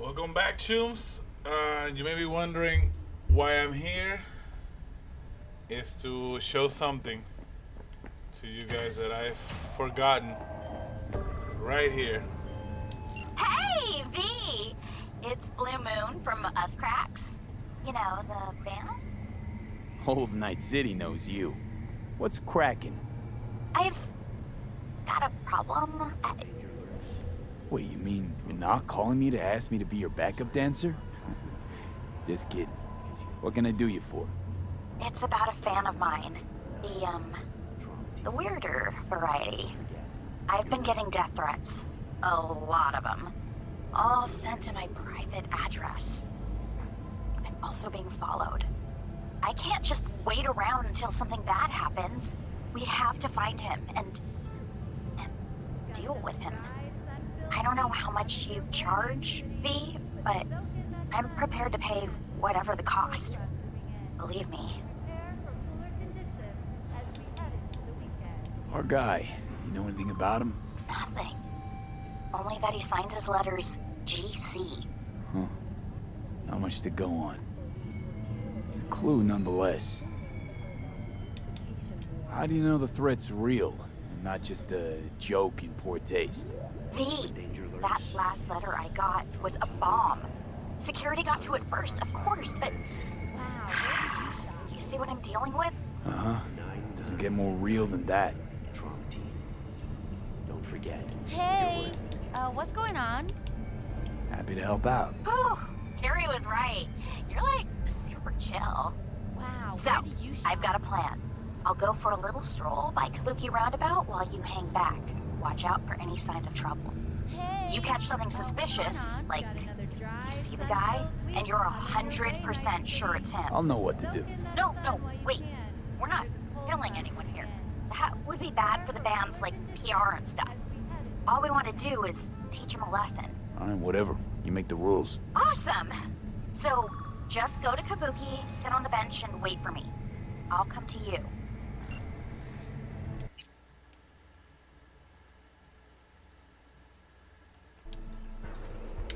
Welcome back, Chooms. You may be wondering why I'm here. Is to show something to you guys that I've forgotten. Right here. Hey, V! It's Blue Moon from Us Cracks. You know, the band? Whole of Night City knows you. What's cracking? I've got a problem. Wait, you mean you're not calling me to ask me to be your backup dancer? Just kidding. What can I do you for? It's about a fan of mine. The weirder variety. I've been getting death threats. A lot of them. All sent to my private address. I'm also being followed. I can't just wait around until something bad happens. We have to find him and deal with him. I don't know how much you charge, V, but I'm prepared to pay whatever the cost. Believe me. Our guy. You know anything about him? Nothing. Only that he signs his letters GC. Huh. Not much to go on. It's a clue nonetheless. How do you know the threat's real and not just a joke in poor taste? V, that last letter I got was a bomb. Security got to it first, of course, but... You see what I'm dealing with? Uh-huh. Doesn't get more real than that. Hey, what's going on? Happy to help out. Whew, Carrie was right. You're like super chill. Wow, So, where do you I've got a plan. I'll go for a little stroll by Kabuki Roundabout while you hang back. Watch out for any signs of trouble. Hey, You catch something suspicious, like you see the guy, and you're 100% sure it's him. I'll know what to do. No, wait. We're not killing anyone here. That would be bad for the band's, like, PR and stuff. All we want to do is teach him a lesson. Alright, whatever. You make the rules. Awesome! So, just go to Kabuki, sit on the bench, and wait for me. I'll come to you.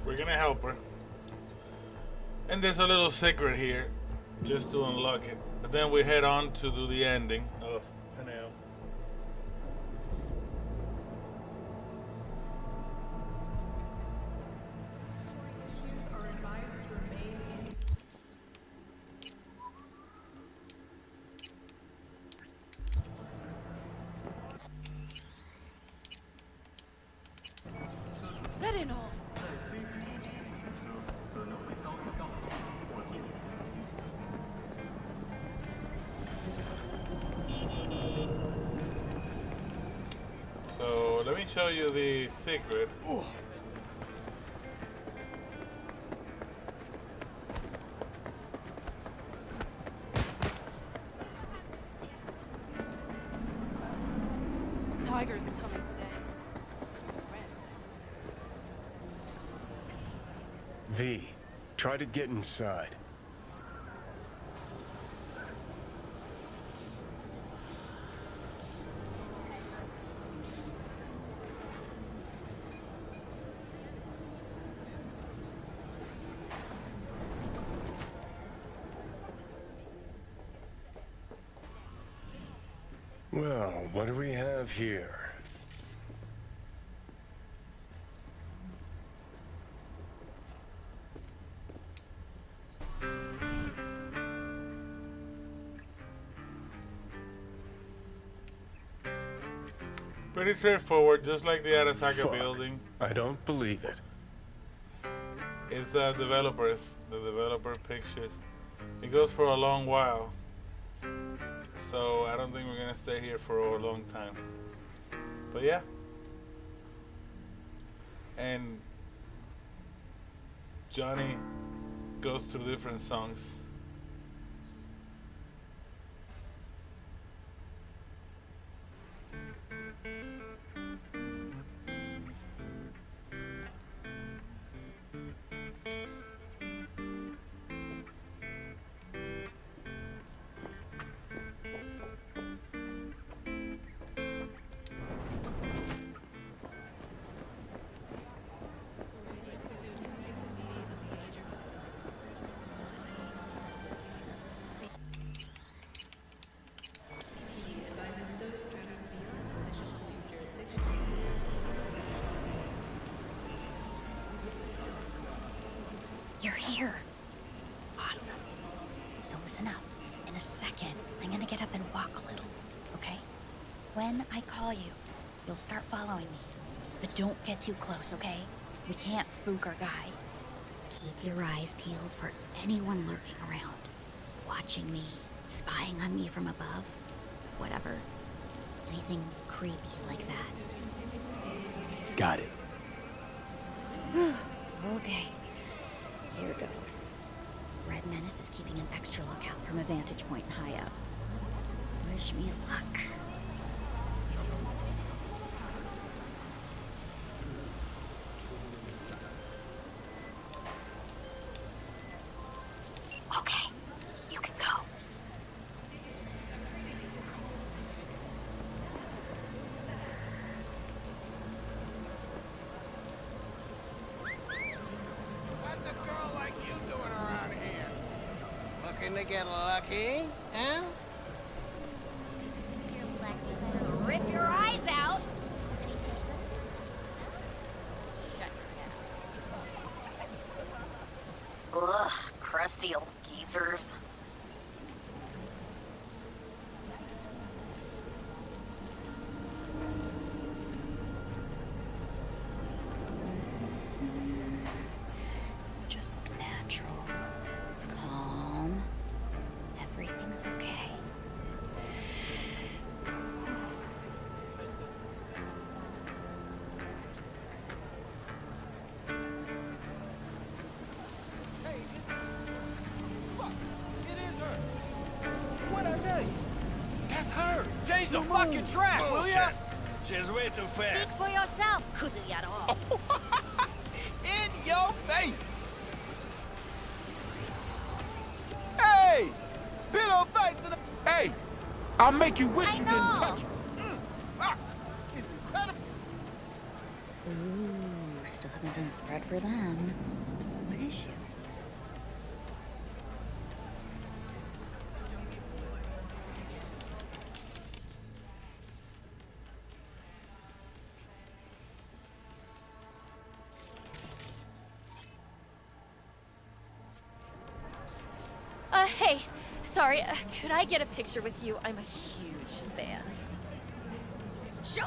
We're gonna help her. And there's a little secret here, just to unlock it. But then we head on to do the ending of Panam. So let me show you the secret. Tigers are coming today. V, try to get inside. Well, what do we have here? Pretty straightforward, just like the Arasaka Fuck. building. I don't believe it. It's the developer pictures. It goes for a long while. So I don't think we're gonna stay here for a long time. But yeah. And Johnny goes through different songs. here. Awesome. So listen up. In a second, I'm gonna get up and walk a little, okay? When I call you, you'll start following me. But don't get too close, okay? We can't spook our guy. Keep your eyes peeled for anyone lurking around, watching me, spying on me from above, whatever. Anything creepy like that. Got it. Okay, here goes. Red Menace is keeping an extra lookout from a vantage point high up. Wish me luck. Okay, you can go. What's a girl like you doing around here? Looking to get lucky, huh? Rip your eyes out. Ugh, crusty old geezers. Just natural. Calm. Everything's okay. Hey, look, it is her. What'd I tell you? That's her. Change the fucking track, will ya? She's way too fast. Speak for yourself, Kuzuyaro. In your face. Hey, bit on fights in the... Hey, I'll make you wish I you know. didn't touch it. It's incredible. Ooh, still haven't done a spread for them. What is she? Hey, sorry, could I get a picture with you? I'm a huge fan. Sure!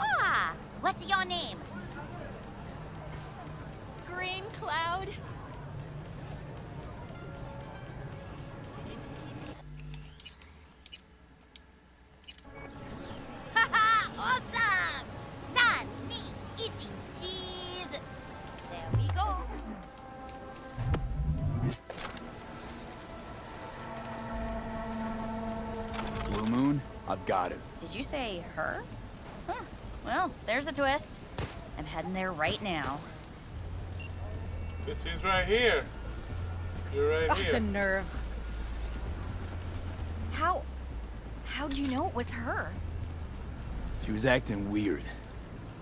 What's your name? Green Cloud. Haha! Awesome! San, ni, ichi, cheese! There we go. Blue Moon, I've got her. Did you say her? Huh. Well, there's a twist. I'm heading there right now. But she's right here. You're right Oh, here. the nerve. How'd you know it was her? She was acting weird.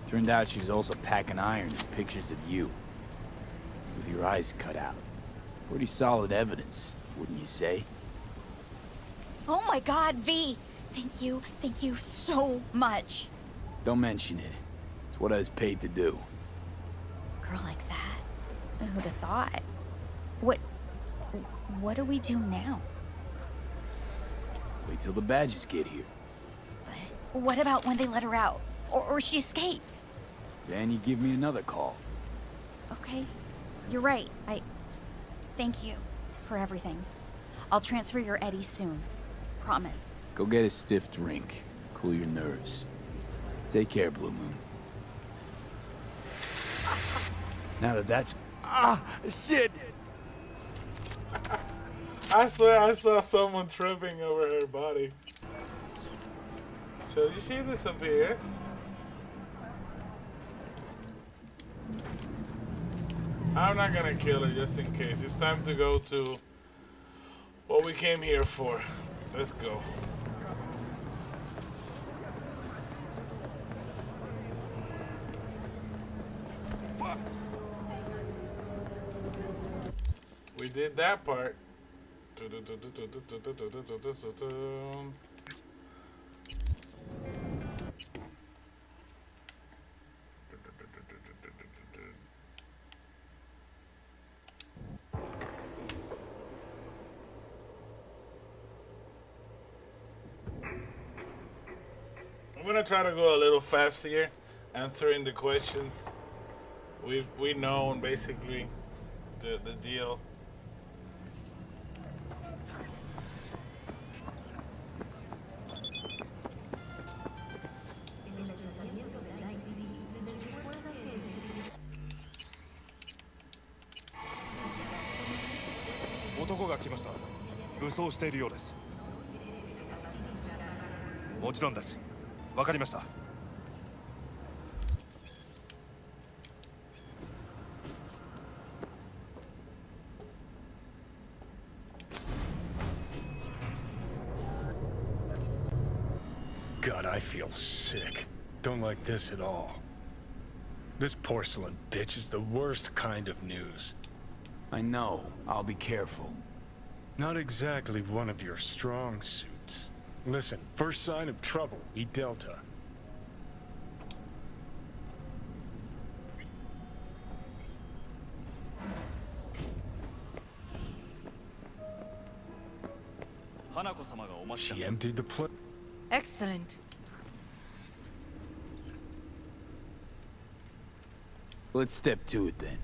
Turned out she was also packing iron and pictures of you. With your eyes cut out. Pretty solid evidence, wouldn't you say? Oh my god, V! Thank you so much. Don't mention it. It's what I was paid to do. Girl like that? Who'd have thought? What do we do now? Wait till the badges get here. But what about when they let her out? Or she escapes? Then you give me another call. Okay, you're right. Thank you for everything. I'll transfer your Eddie soon. Promise. Go get a stiff drink. Cool your nerves. Take care, Blue Moon. Now that that's... Ah! Shit! I swear I saw someone tripping over her body. So she disappears. I'm not gonna kill her just in case. It's time to go to what we came here for. Let's go. We did that part. gonna try to go a little fast here, answering the questions. We know basically the deal.男が来ました。武装しているようです。もちろんです。わかりました。God, I feel sick. Don't like this at all. This porcelain bitch is the worst kind of news. I know. I'll be careful. Not exactly one of your strong suits. Listen, first sign of trouble, we Delta. She emptied the plate. Excellent. Let's step to it then.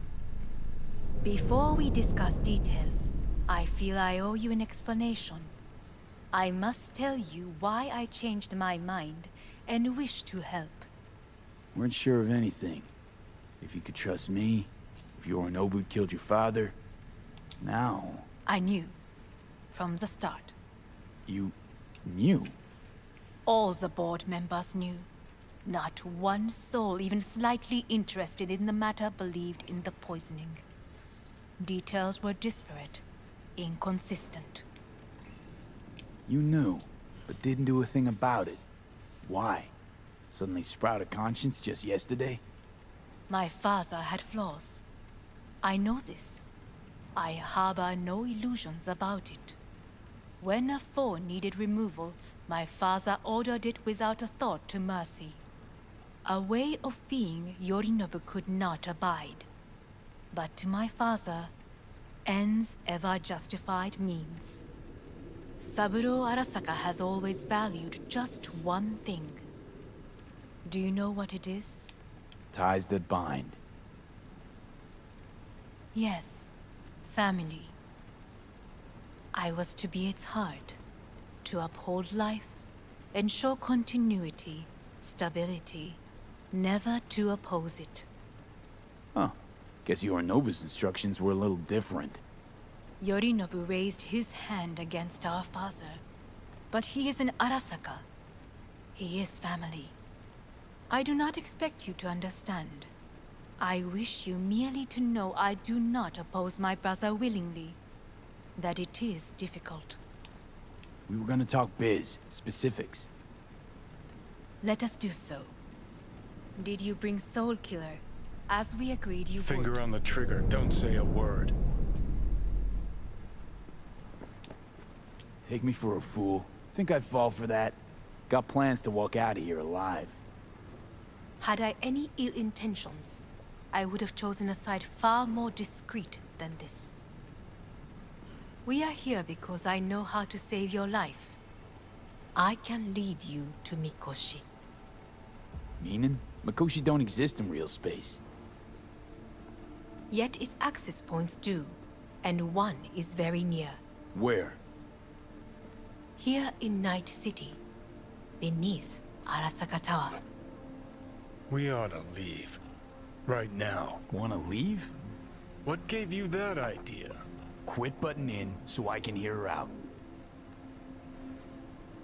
Before we discuss details, I feel I owe you an explanation. I must tell you why I changed my mind and wish to help. Weren't sure of anything. If you could trust me, if Yorinobu killed your father, now... I knew. From the start. You... knew? All the board members knew. Not one soul even slightly interested in the matter believed in the poisoning. Details were disparate, inconsistent. You knew, but didn't do a thing about it. Why? Suddenly sprout a conscience just yesterday? My father had flaws. I know this. I harbor no illusions about it. When a foe needed removal, my father ordered it without a thought to mercy. A way of being Yorinobu could not abide. But to my father, ends ever justified means. Saburo Arasaka has always valued just one thing. Do you know what it is? Ties that bind. Yes, family. I was to be its heart, to uphold life, ensure continuity, stability, never to oppose it. Huh. Guess Yorinobu's instructions were a little different. Yorinobu raised his hand against our father, but he is an Arasaka. He is family. I do not expect you to understand. I wish you merely to know I do not oppose my brother willingly. That it is difficult. We were gonna talk biz, specifics. Let us do so. Did you bring Soul Killer, as we agreed you would? Finger on the trigger, don't say a word. Take me for a fool. Think I'd fall for that? Got plans to walk out of here alive. Had I any ill intentions, I would have chosen a side far more discreet than this. We are here because I know how to save your life. I can lead you to Mikoshi. Meaning? Mikoshi don't exist in real space. Yet its access points do, and one is very near. Where? Here in Night City, beneath Arasaka Tower. We ought to leave. Right now. Wanna leave? What gave you that idea? Quit butting in so I can hear her out.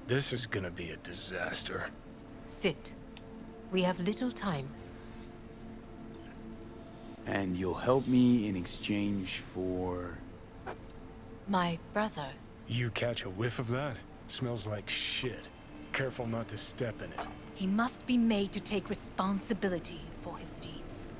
This is gonna be a disaster. Sit. We have little time. And you'll help me in exchange for... My brother. You catch a whiff of that? Smells like shit. Careful not to step in it. He must be made to take responsibility for his deeds.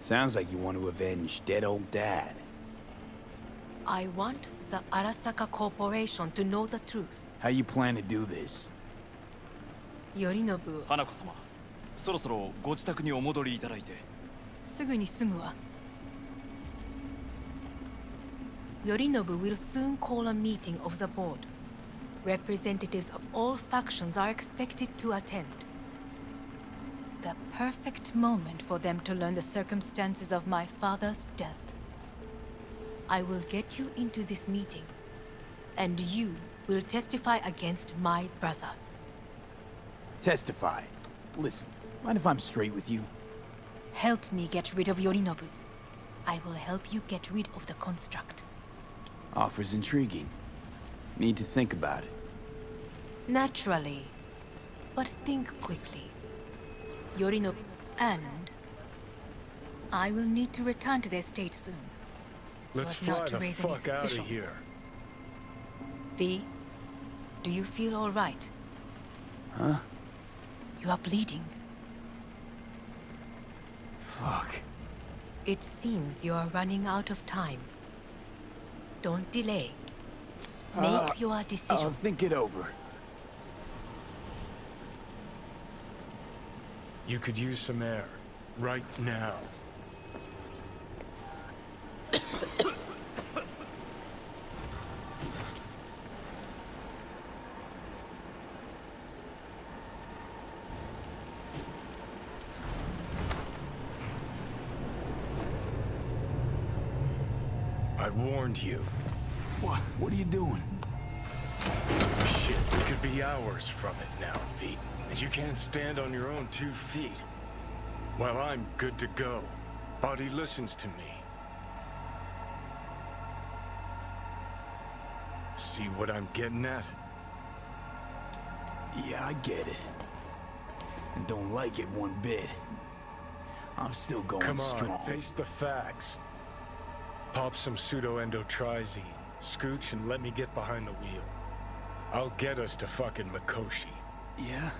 Sounds like you want to avenge dead old dad. I want the Arasaka Corporation to know the truth. How you plan to do this? Yorinobu, そろそろご自宅にお戻りいただいて。すぐに済むわ。Yorinobu will soon call a meeting of the board. Representatives of all factions are expected to attend. The perfect moment for them to learn the circumstances of my father's death. I will get you into this meeting, and you will testify against my brother. Testify. Listen, mind if I'm straight with you? Help me get rid of Yorinobu. I will help you get rid of the construct. Offer's intriguing. Need to think about it. Naturally. But think quickly. Yorinobu and I will need to return to the estate soon. So Let's as fly not to the raise any fuck out of suspicions. here. V, do you feel all right? Huh? You are bleeding. Fuck. It seems you are running out of time. Don't delay. Make your decision. I'll think it over. You could use some air. Right now. I warned you. What are you doing? Shit, we could be hours from it now, V. And you can't stand on your own 2 feet. Well, I'm good to go. Body listens to me. See what I'm getting at? Yeah, I get it. And don't like it one bit. I'm still going Come on, strong. face the facts. Pop some pseudo-endotrizine, scooch, and let me get behind the wheel. I'll get us to fucking Mikoshi. Yeah?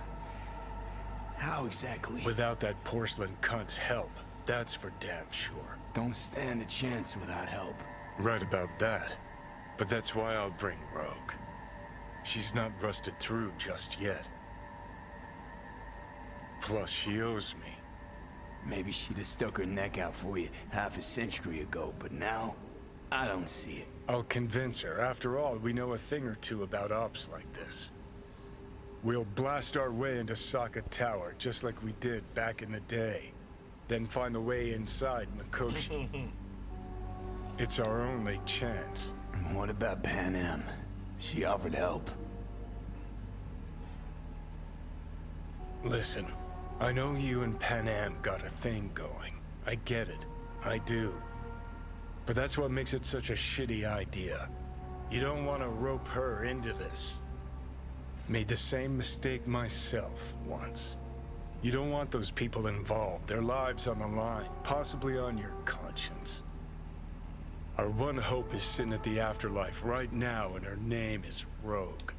How exactly? Without that porcelain cunt's help, that's for damn sure. Don't stand a chance without help. Right about that. But that's why I'll bring Rogue. She's not rusted through just yet. Plus, she owes me. Maybe she'd have stuck her neck out for you half a century ago, but now, I don't see it. I'll convince her. After all, we know a thing or two about ops like this. We'll blast our way into Sokka Tower, just like we did back in the day. Then find a way inside Mikoshi. It's our only chance. What about Panam? She offered help. Listen, I know you and Panam got a thing going. I get it. I do. But that's what makes it such a shitty idea. You don't want to rope her into this. Made the same mistake myself once. You don't want those people involved, their lives on the line, possibly on your conscience. Our one hope is sitting at the afterlife right now, and her name is Rogue.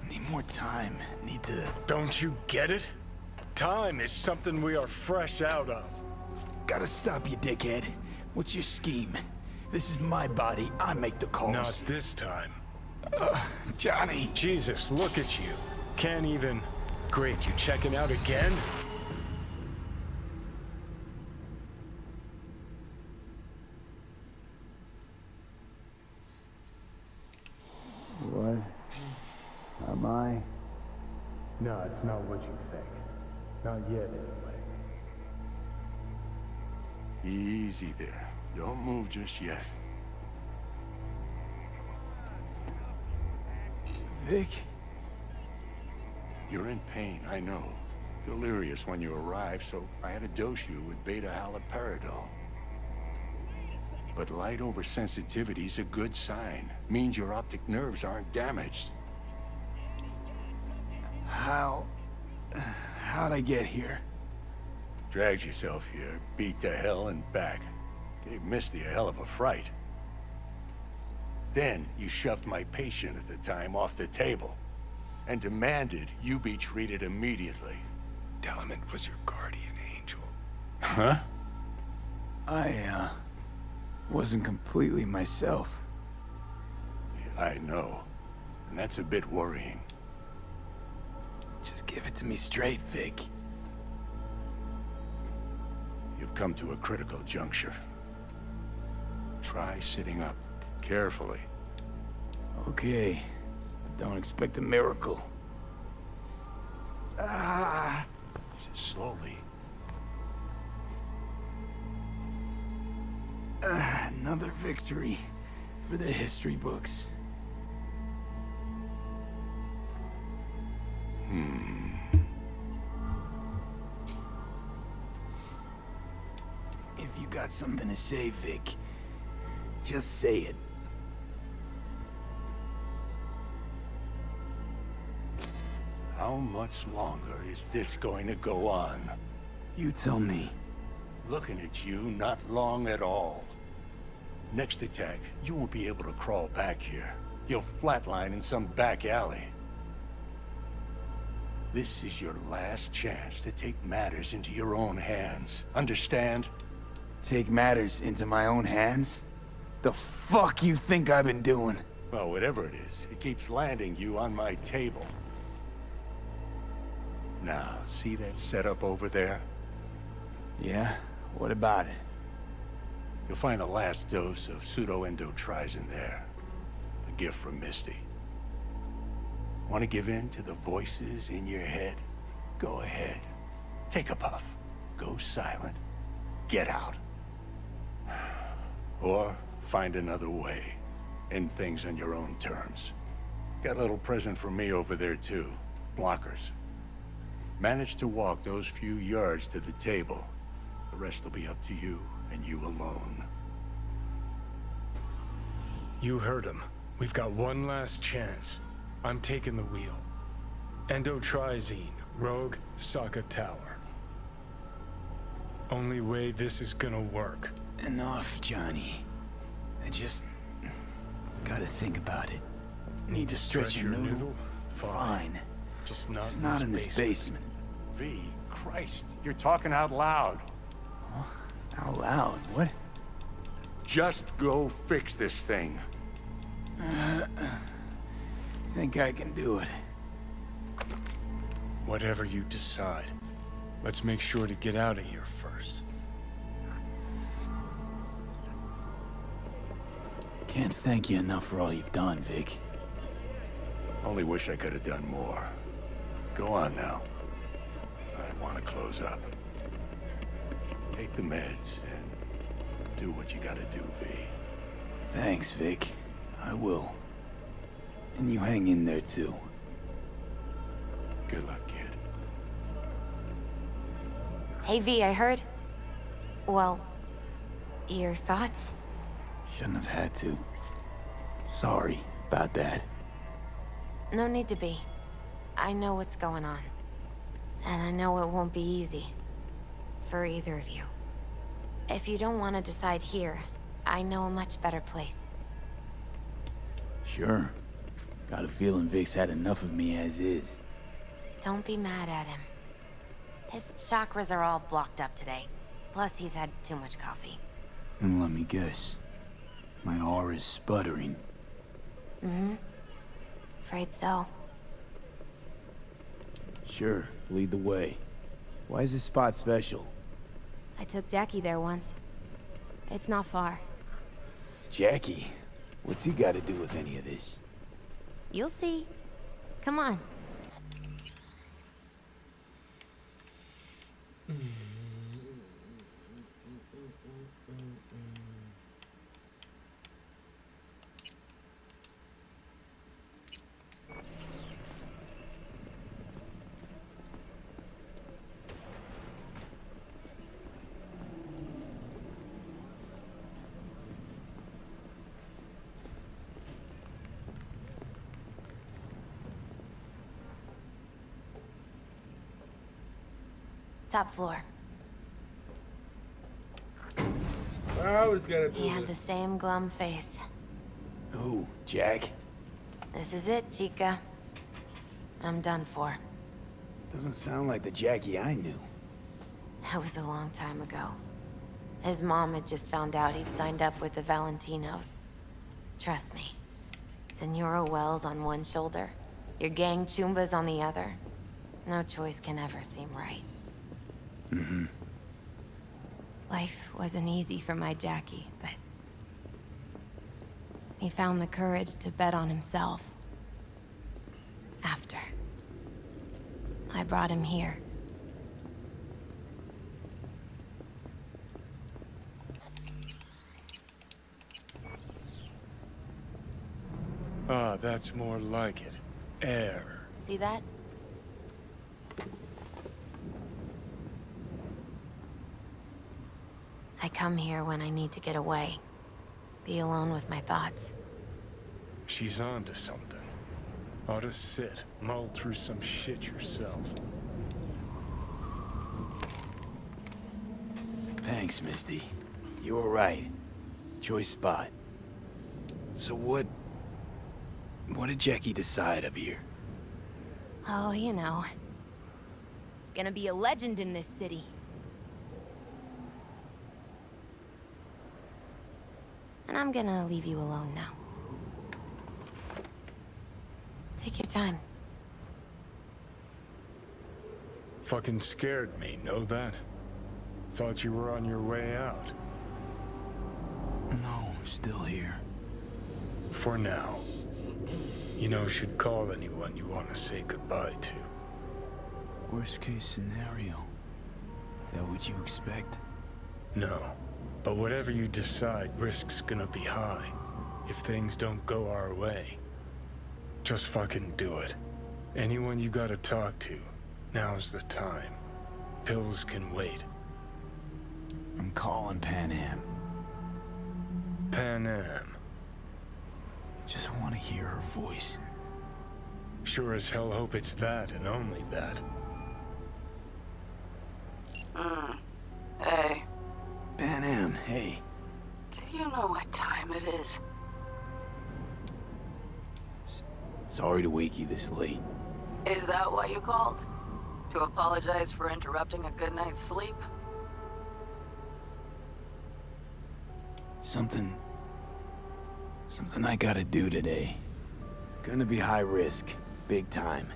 Need more time. Need to... Don't you get it? Time is something we are fresh out of. Gotta stop you, dickhead. What's your scheme? This is my body. I make the calls. Not this time. Johnny. Jesus, look at you. Can't even... Great, you checking out again? What? Am I? No, it's not what you think. Not yet, anyway. Easy there. Don't move just yet. Vic? You're in pain, I know. Delirious when you arrived, so I had to dose you with beta-haloperidol. But light oversensitivity's a good sign. Means your optic nerves aren't damaged. How'd I get here? Dragged yourself here, beat to hell and back. Gave Misty a hell of a fright. Then you shoved my patient at the time off the table and demanded you be treated immediately. Tell him it was your guardian angel. Huh? I, wasn't completely myself. I know. And that's a bit worrying. Just give it to me straight, Vic. You've come to a critical juncture. Try sitting up carefully. Okay. Don't expect a miracle. Ah! Slowly. Another victory for the history books. If you got something to say, Vic, just say it. How much longer is this going to go on? You tell me. Looking at you, not long at all. Next attack, you won't be able to crawl back here. You'll flatline in some back alley. This is your last chance to take matters into your own hands. Understand? Take matters into my own hands? The fuck you think I've been doing? Well, whatever it is, it keeps landing you on my table. Now, see that setup over there? Yeah? What about it? You'll find a last dose of pseudo-endotrizin there. A gift from Misty. Want to give in to the voices in your head? Go ahead. Take a puff. Go silent. Get out. Or find another way. End things on your own terms. Got a little present for me over there too. Blockers. Manage to walk those few yards to the table. The rest will be up to you, and you alone. You heard him. We've got one last chance. I'm taking the wheel. Endotrizine, Rogue, Sokka Tower. Only way this is gonna work. Enough, Johnny. I just gotta think about it. Need to stretch your noodle? Fine. Just It's not in this basement. V, Christ, you're talking out loud. Out loud? What? Just go fix this thing. Think I can do it. Whatever you decide. Let's make sure to get out of here first. Can't thank you enough for all you've done, Vic. Only wish I could have done more. Go on now. I want to close up. Take the meds and do what you gotta do, V. Thanks, Vic. I will. And you hang in there, too. Good luck, kid. Hey, V, I heard. Well, your thoughts? Shouldn't have had to. Sorry about that. No need to be. I know what's going on. And I know it won't be easy. For either of you. If you don't want to decide here, I know a much better place. Sure. Got a feeling Vic's had enough of me as is. Don't be mad at him. His chakras are all blocked up today. Plus, he's had too much coffee. And let me guess. My aura's sputtering. Mm-hmm. Afraid so. Sure, lead the way. Why is this spot special? I took Jackie there once. It's not far. Jackie? What's he got to do with any of this? You'll see. Come on. Top floor. I always gotta do He had the this. same glum face. Who, Jack? This is it, Chica. I'm done for. Doesn't sound like the Jackie I knew. That was a long time ago. His mom had just found out he'd signed up with the Valentinos. Trust me. Senora Wells on one shoulder, your gang Chumbas on the other. No choice can ever seem right. Mm-hmm. Life wasn't easy for my Jackie, but... he found the courage to bet on himself. After. I brought him here. Ah, that's more like it. Air. See that? I come here when I need to get away. Be alone with my thoughts. She's onto something. Ought to sit, mull through some shit yourself. Thanks, Misty. You were right. Choice spot. So what did Jackie decide up here? Oh, you know. Gonna be a legend in this city. And I'm gonna leave you alone now. Take your time. Fucking scared me, know that? Thought you were on your way out. No, still here. For now. You know, should call anyone you want to say goodbye to. Worst case scenario. That what you expect? No. But whatever you decide, risk's gonna be high. If things don't go our way. Just fucking do it. Anyone you gotta talk to, now's the time. Pills can wait. I'm calling Panam. Panam. Just want to hear her voice. Sure as hell hope it's that and only that. Hey. Panam, hey. Do you know what time it is? Sorry to wake you this late. Is that why you called? To apologize for interrupting a good night's sleep? Something I gotta do today. Gonna be high risk, big time,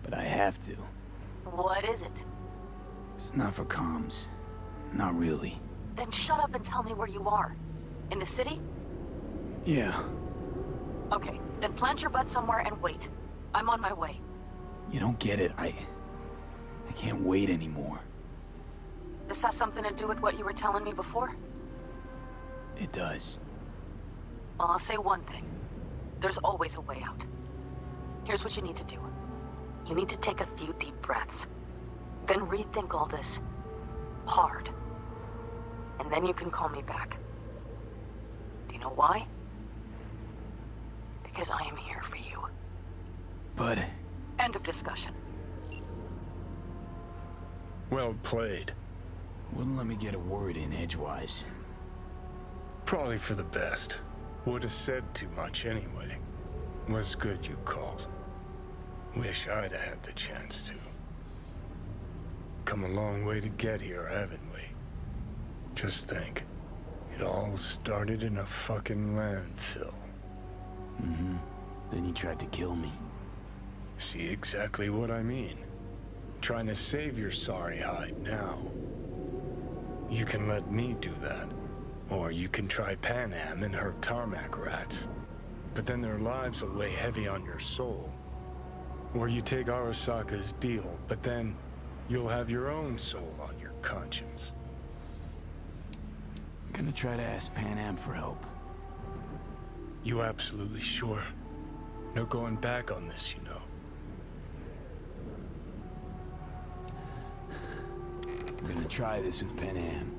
but I have to. What is it? It's not for comms. Not really. Then shut up and tell me where you are. In the city? Yeah. Okay, then plant your butt somewhere and wait. I'm on my way. You don't get it. I can't wait anymore. This has something to do with what you were telling me before? It does. Well, I'll say one thing. There's always a way out. Here's what you need to do. You need to take a few deep breaths. Then rethink all this. Hard. And then you can call me back. Do you know why? Because I am here for you. But... End of discussion. Well played. Wouldn't let me get a word in edgewise. Probably for the best. Would have said too much anyway. Was good you called. Wish I'd have had the chance to. Come a long way to get here, haven't we? Just think. It all started in a fucking landfill. Mm-hmm. Then you tried to kill me. See exactly what I mean. Trying to save your sorry hide now. You can let me do that. Or you can try Panam and her tarmac rats. But then their lives will weigh heavy on your soul. Or you take Arasaka's deal, but then you'll have your own soul on your conscience. I'm gonna try to ask Panam for help. You absolutely sure? No going back on this, you know. I'm gonna try this with Panam.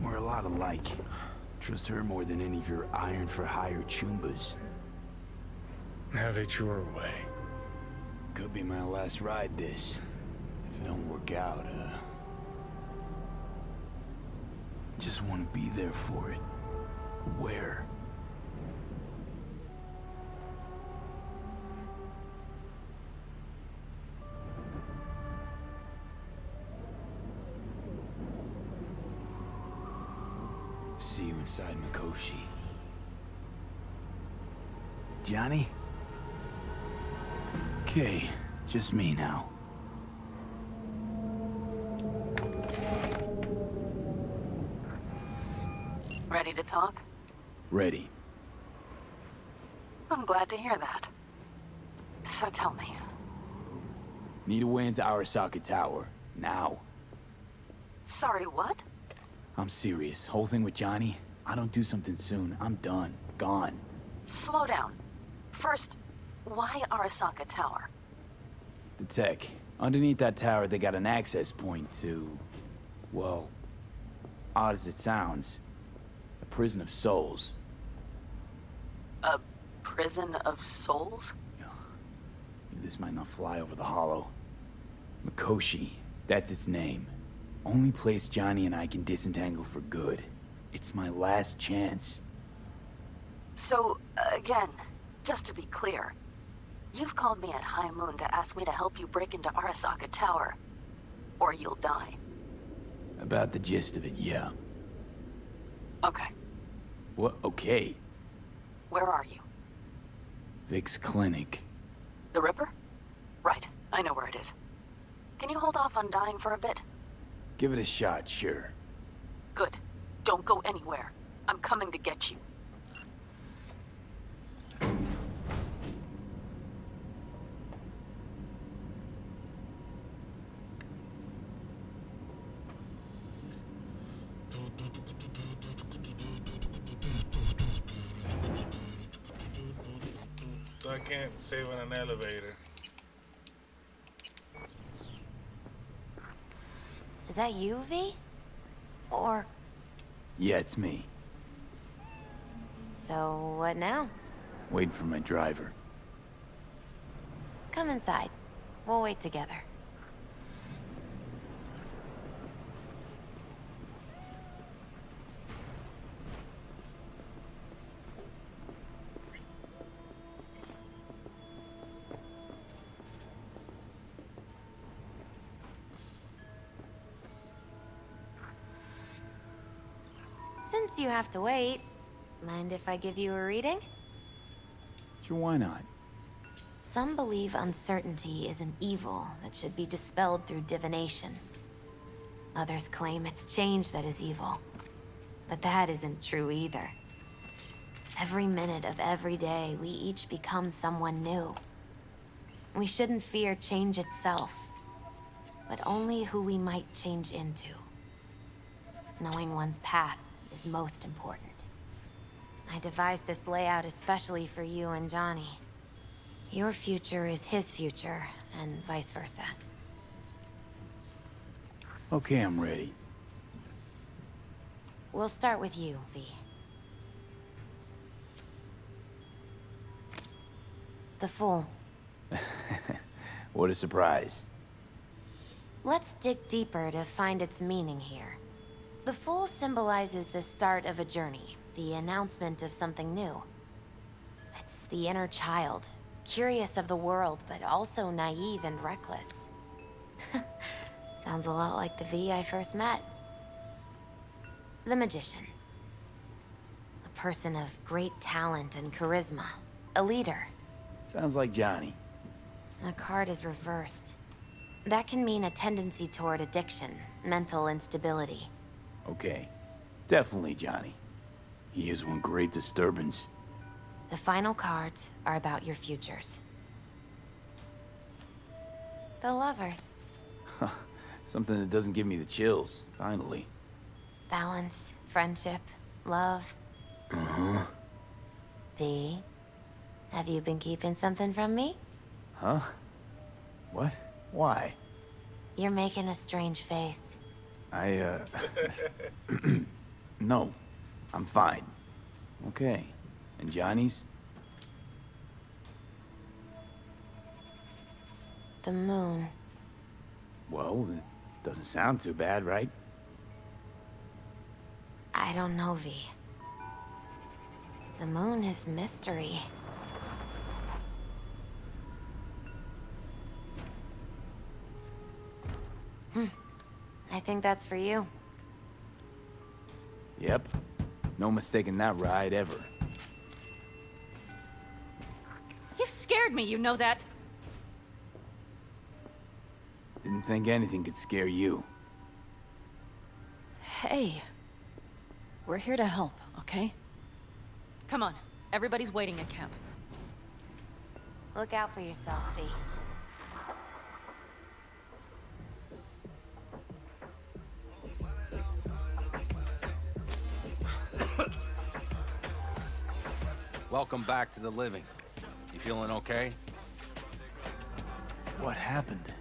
We're a lot alike. Trust her more than any of your iron-for-hire chumbas. Have it your way. Could be my last ride this. If it don't work out, just want to be there for it. Where? See you inside Mikoshi. Johnny? Okay, just me now. Ready to talk? Ready. I'm glad to hear that. So tell me. Need a way into Arasaka Tower. Now. Sorry, what? I'm serious. Whole thing with Johnny, I don't do something soon, I'm done. Gone. Slow down. First, why Arasaka Tower? The tech. Underneath that tower, they got an access point to... well, odd as it sounds, a prison of souls. A prison of souls? This might not fly over the hollow. Mikoshi, that's its name. Only place Johnny and I can disentangle for good. It's my last chance. So, again, just to be clear, you've called me at High Moon to ask me to help you break into Arasaka Tower, or you'll die. About the gist of it, yeah. Okay. What? Okay. Where are you? Vic's clinic. The Ripper? Right, I know where it is. Can you hold off on dying for a bit? Give it a shot, sure. Good. Don't go anywhere. I'm coming to get you. I can't save in an elevator. Is that you, V? Or... Yeah, it's me. so what now? Waiting for my driver. Come inside. We'll wait together. Since you have to wait, mind if I give you a reading? Sure, why not? Some believe uncertainty is an evil that should be dispelled through divination. Others claim it's change that is evil. But that isn't true either. Every minute of every day, we each become someone new. We shouldn't fear change itself, but only who we might change into. Knowing one's path is most important. I devised this layout especially for you and Johnny. Your future is his future, and vice versa. Okay, I'm ready. We'll start with you, V. The Fool. What a surprise. Let's dig deeper to find its meaning here. The Fool symbolizes the start of a journey, the announcement of something new. It's the inner child, curious of the world, but also naive and reckless. Sounds a lot like the V I first met. The Magician. A person of great talent and charisma. A leader. Sounds like Johnny. The card is reversed. That can mean a tendency toward addiction, mental instability. Okay. Definitely Johnny. He is one great disturbance. The final cards are about your futures. The Lovers. Something that doesn't give me the chills, finally. Balance, friendship, love. Uh-huh. V, have you been keeping something from me? Huh? What? Why? You're making a strange face. No. I'm fine. Okay. And Johnny's? The moon. Well, it doesn't sound too bad, right? I don't know, V. The moon is mystery. I think that's for you. Yep. No mistaking that ride ever. You scared me, you know that. Didn't think anything could scare you. Hey. We're here to help, okay? Come on. Everybody's waiting at camp. Look out for yourself, V. Welcome back to the living. You feeling okay? What happened?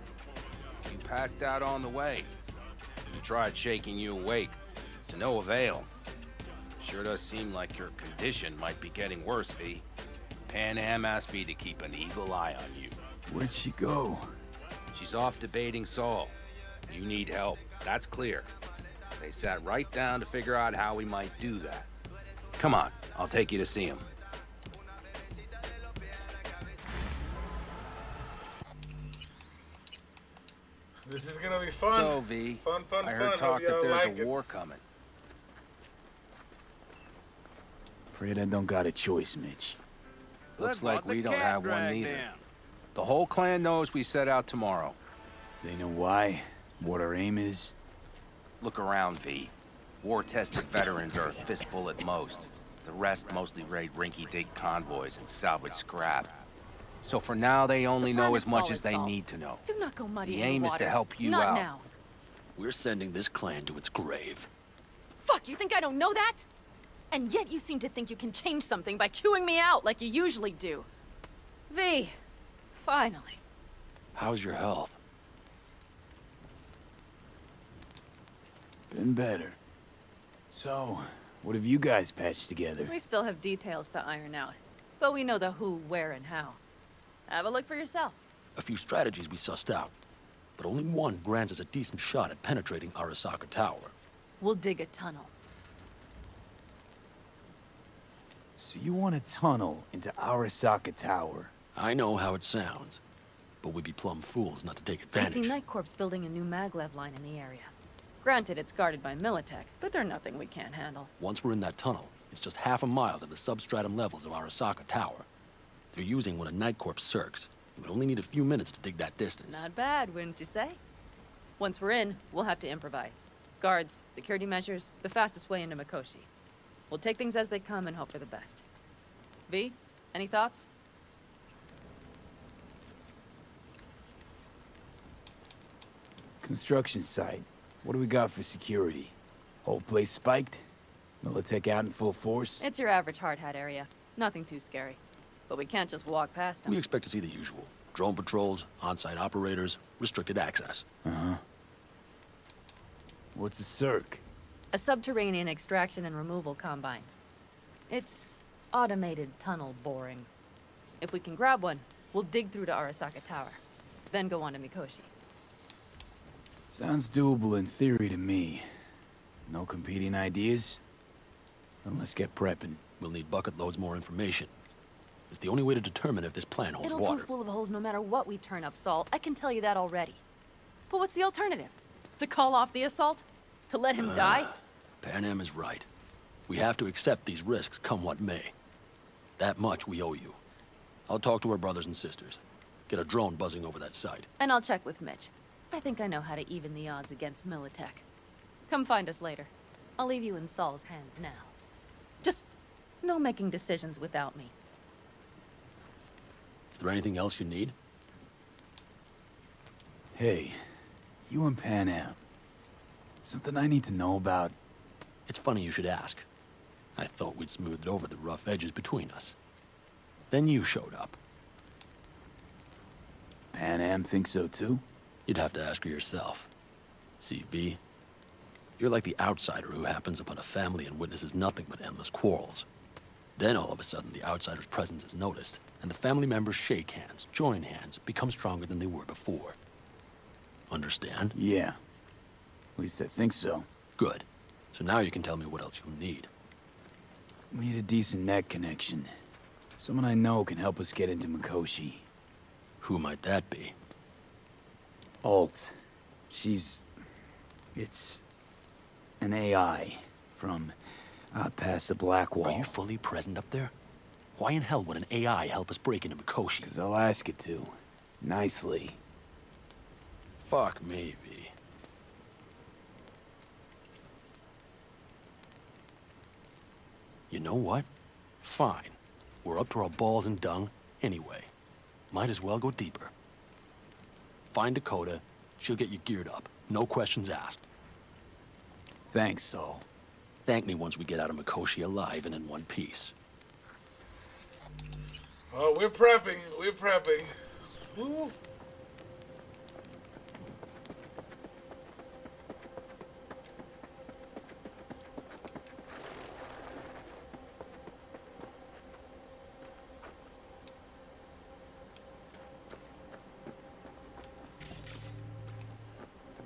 You passed out on the way. We tried shaking you awake. To no avail. Sure does seem like your condition might be getting worse, V. Panam asked me to keep an eagle eye on you. Where'd she go? She's off debating Saul. You need help. That's clear. They sat right down to figure out how we might do that. Come on, I'll take you to see him. This is gonna be fun. So, V, fun. I heard talk that there's a war coming. Afraid I don't got a choice, Mitch. Looks like we don't have one either. The whole clan knows we set out tomorrow. They know why? What our aim is? Look around, V. War-tested veterans are a fistful at most. The rest mostly raid rinky-dink convoys and salvage scrap. So for now, they only know as much as they need to know. Do not go muddy The aim is to help you not out. Now. We're sending this clan to its grave. Fuck, you think I don't know that? And yet you seem to think you can change something by chewing me out like you usually do. V, finally. How's your health? Been better. So, what have you guys patched together? We still have details to iron out, but we know the who, where, and how. Have a look for yourself. A few strategies we sussed out, but only one grants us a decent shot at penetrating Arasaka Tower. We'll dig a tunnel. So you want a tunnel into Arasaka Tower? I know how it sounds, but we'd be plumb fools not to take I advantage. see Night Corps building a new maglev line in the area. Granted, it's guarded by Militech, but they're nothing we can't handle. Once we're in that tunnel, it's just half a mile to the substratum levels of Arasaka Tower. They're using one of Night Corps' circs. It would only need a few minutes to dig that distance. Not bad, wouldn't you say? Once we're in, we'll have to improvise. Guards, security measures, the fastest way into Mikoshi. We'll take things as they come and hope for the best. V, any thoughts? Construction site. What do we got for security? Whole place spiked? Militech out in full force? It's your average hard hat area. Nothing too scary. But we can't just walk past them. We expect to see the usual. Drone patrols, on-site operators, restricted access. Uh-huh. What's a circ? A subterranean extraction and removal combine. It's automated tunnel boring. If we can grab one, we'll dig through to Arasaka Tower, then go on to Mikoshi. Sounds doable in theory to me. No competing ideas? Then let's get prepping. We'll need bucket loads more information. It's the only way to determine if this plan holds It'll water. prove full of holes no matter what we turn up, Saul. I can tell you that already. But what's the alternative? To call off the assault? To let him die? Panam is right. We have to accept these risks, come what may. That much we owe you. I'll talk to our brothers and sisters. Get a drone buzzing over that site. And I'll check with Mitch. I think I know how to even the odds against Militech. Come find us later. I'll leave you in Saul's hands now. Just no making decisions without me. Is there anything else you need? Hey, you and Panam. Something I need to know about? It's funny you should ask. I thought we'd smoothed over the rough edges between us. Then you showed up. Panam thinks so too? You'd have to ask her yourself. See, V, you're like the outsider who happens upon a family and witnesses nothing but endless quarrels. Then all of a sudden the outsider's presence is noticed, and the family members shake hands, join hands, become stronger than they were before. Understand? Yeah. At least I think so. Good. So now you can tell me what else you'll need. Need a decent net connection. Someone I know can help us get into Mikoshi. Who might that be? Alt. It's an AI from past the Black Wall. Are you fully present up there? Why in hell would an AI help us break into Mikoshi? 'Cause I'll ask it to. Nicely. Fuck me, V. You know what? Fine. We're up to our balls in dung anyway. Might as well go deeper. Find Dakota. She'll get you geared up. No questions asked. Thanks, Saul. Thank me once we get out of Mikoshi alive and in one piece. Oh, we're prepping. We're prepping. Woo.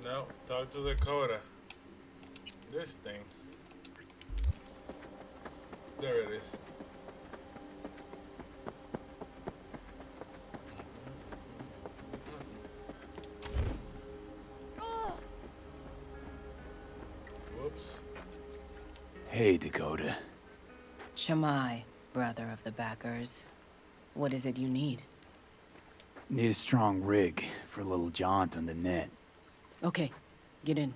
No, talk to Dakota. This thing. There it is. Whoops. Hey, Dakota. Shamai, brother of the backers. What is it you need? Need a strong rig for a little jaunt on the net. Okay, get in.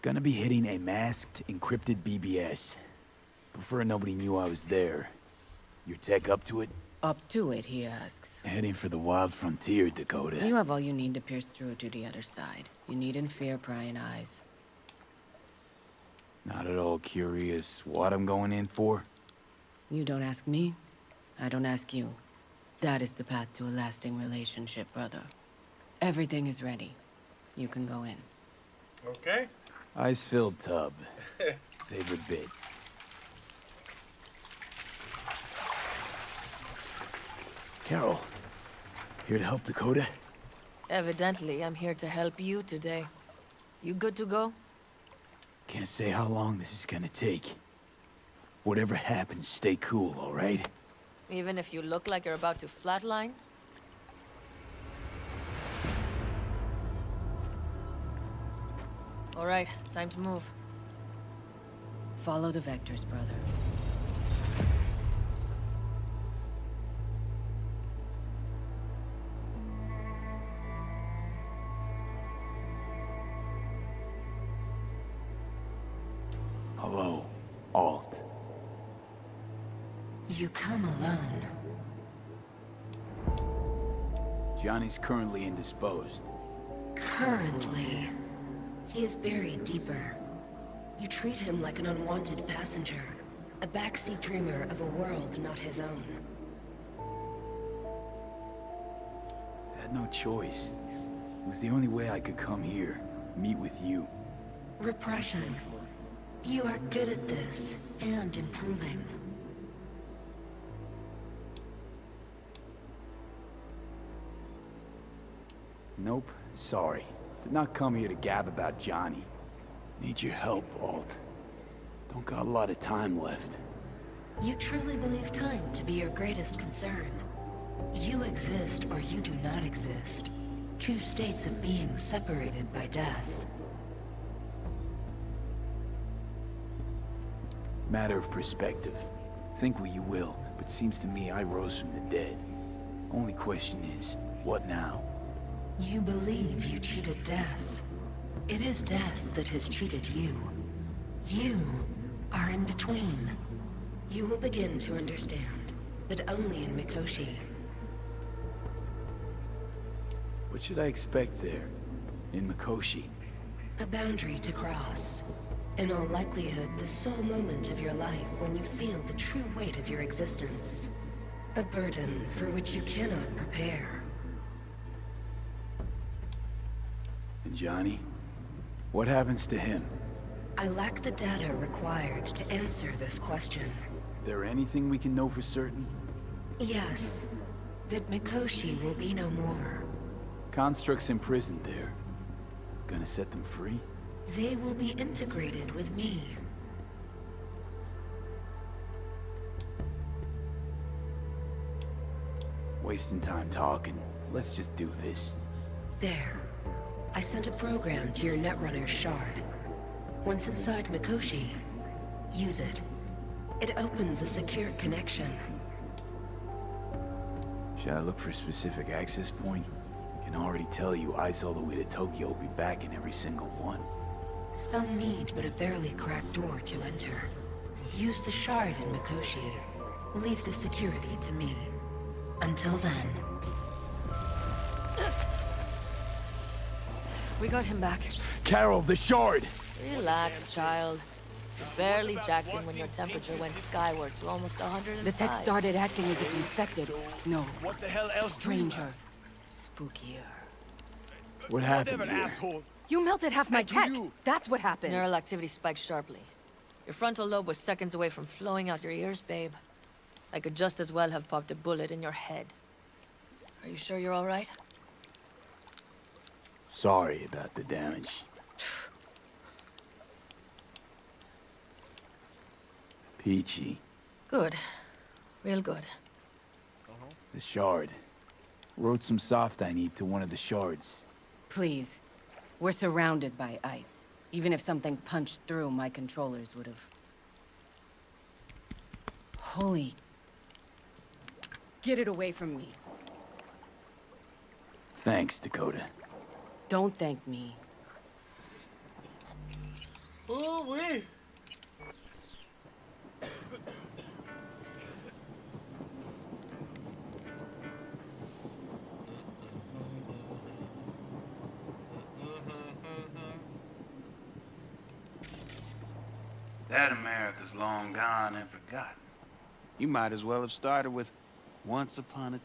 Gonna be hitting a masked, encrypted BBS. Prefer nobody knew I was there. Your tech up to it? Up to it, he asks. Heading for the wild frontier, Dakota. You have all you need to pierce through to the other side. You needn't fear prying eyes. Not at all curious what I'm going in for? You don't ask me, I don't ask you. That is the path to a lasting relationship, brother. Everything is ready. You can go in. Okay. Ice-filled tub. Favorite bit. Carol, here to help Dakota? Evidently, I'm here to help you today. You good to go? Can't say how long this is gonna take. Whatever happens, stay cool, all right? Even if you look like you're about to flatline? All right, time to move. Follow the vectors, brother. Hello, Alt. You come alone. Johnny's currently indisposed. Currently. He is buried deeper. You treat him like an unwanted passenger, a backseat dreamer of a world not his own. Had no choice. It was the only way I could come here, meet with you. Repression. You are good at this, and improving. Nope, sorry. Did not come here to gab about Johnny. Need your help, Alt. Don't got a lot of time left. You truly believe time to be your greatest concern. You exist or you do not exist. Two states of being separated by death. Matter of perspective. Think what you will, but seems to me I rose from the dead. Only question is, what now? You believe you cheated death. It is death that has cheated you. You are in between. You will begin to understand, but only in Mikoshi. What should I expect there? In Mikoshi? A boundary to cross. In all likelihood, the sole moment of your life when you feel the true weight of your existence. A burden for which you cannot prepare. And Johnny? What happens to him? I lack the data required to answer this question. There anything we can know for certain? Yes. That Mikoshi will be no more. Constructs imprisoned there. Gonna set them free? They will be integrated with me. Wasting time talking. Let's just do this. There. I sent a program to your Netrunner's shard. Once inside Mikoshi, use it. It opens a secure connection. Should I look for a specific access point? I can already tell you ice all the way to Tokyo will be back in every single one. Some need but a barely cracked door to enter. Use the shard in Mikoshi. Leave the security to me. Until then. We got him back. Carol, the shard! Relax, child. You barely jacked in when your temperature went skyward to almost 105. The tech started acting as if infected. No. What the hell else? Stranger. Spookier. What happened Whatever, here? asshole. You melted half my And to tech. you. That's what happened. Neural activity spiked sharply. Your frontal lobe was seconds away from flowing out your ears, babe. I could just as well have popped a bullet in your head. Are you sure you're all right? Sorry about the damage. Peachy. Good. Real good. The shard. Wrote some soft I need to one of the shards. Please. We're surrounded by ice. Even if something punched through, my controllers would have... Holy... Get it away from me. Thanks, Dakota. Don't thank me. Ooh wee. That America's long gone and forgotten. You might as well have started with once upon a...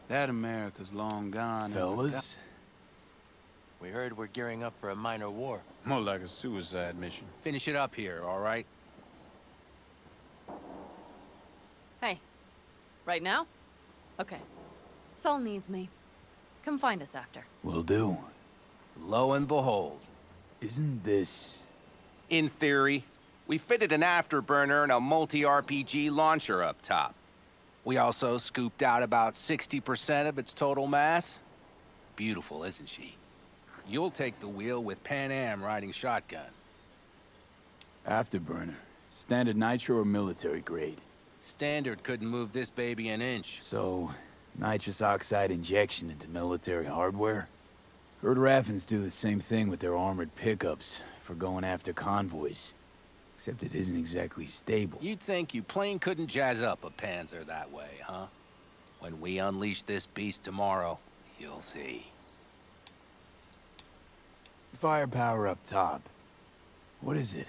That America's long gone and Fellas? We heard we're gearing up for a minor war. More like a suicide mission. Finish it up here, all right? Hey. Right now? Okay. Saul needs me. Come find us after. Will do. Lo and behold. Isn't this... In theory, we fitted an afterburner and a multi-RPG launcher up top. We also scooped out about 60% of its total mass. Beautiful, isn't she? You'll take the wheel with Panam riding shotgun. Afterburner. Standard nitro or military grade? Standard couldn't move this baby an inch. So, nitrous oxide injection into military hardware? Heard Raffens do the same thing with their armored pickups for going after convoys. Except it isn't exactly stable. You'd think you plain couldn't jazz up a Panzer that way, huh? When we unleash this beast tomorrow, you'll see. Firepower up top. What is it?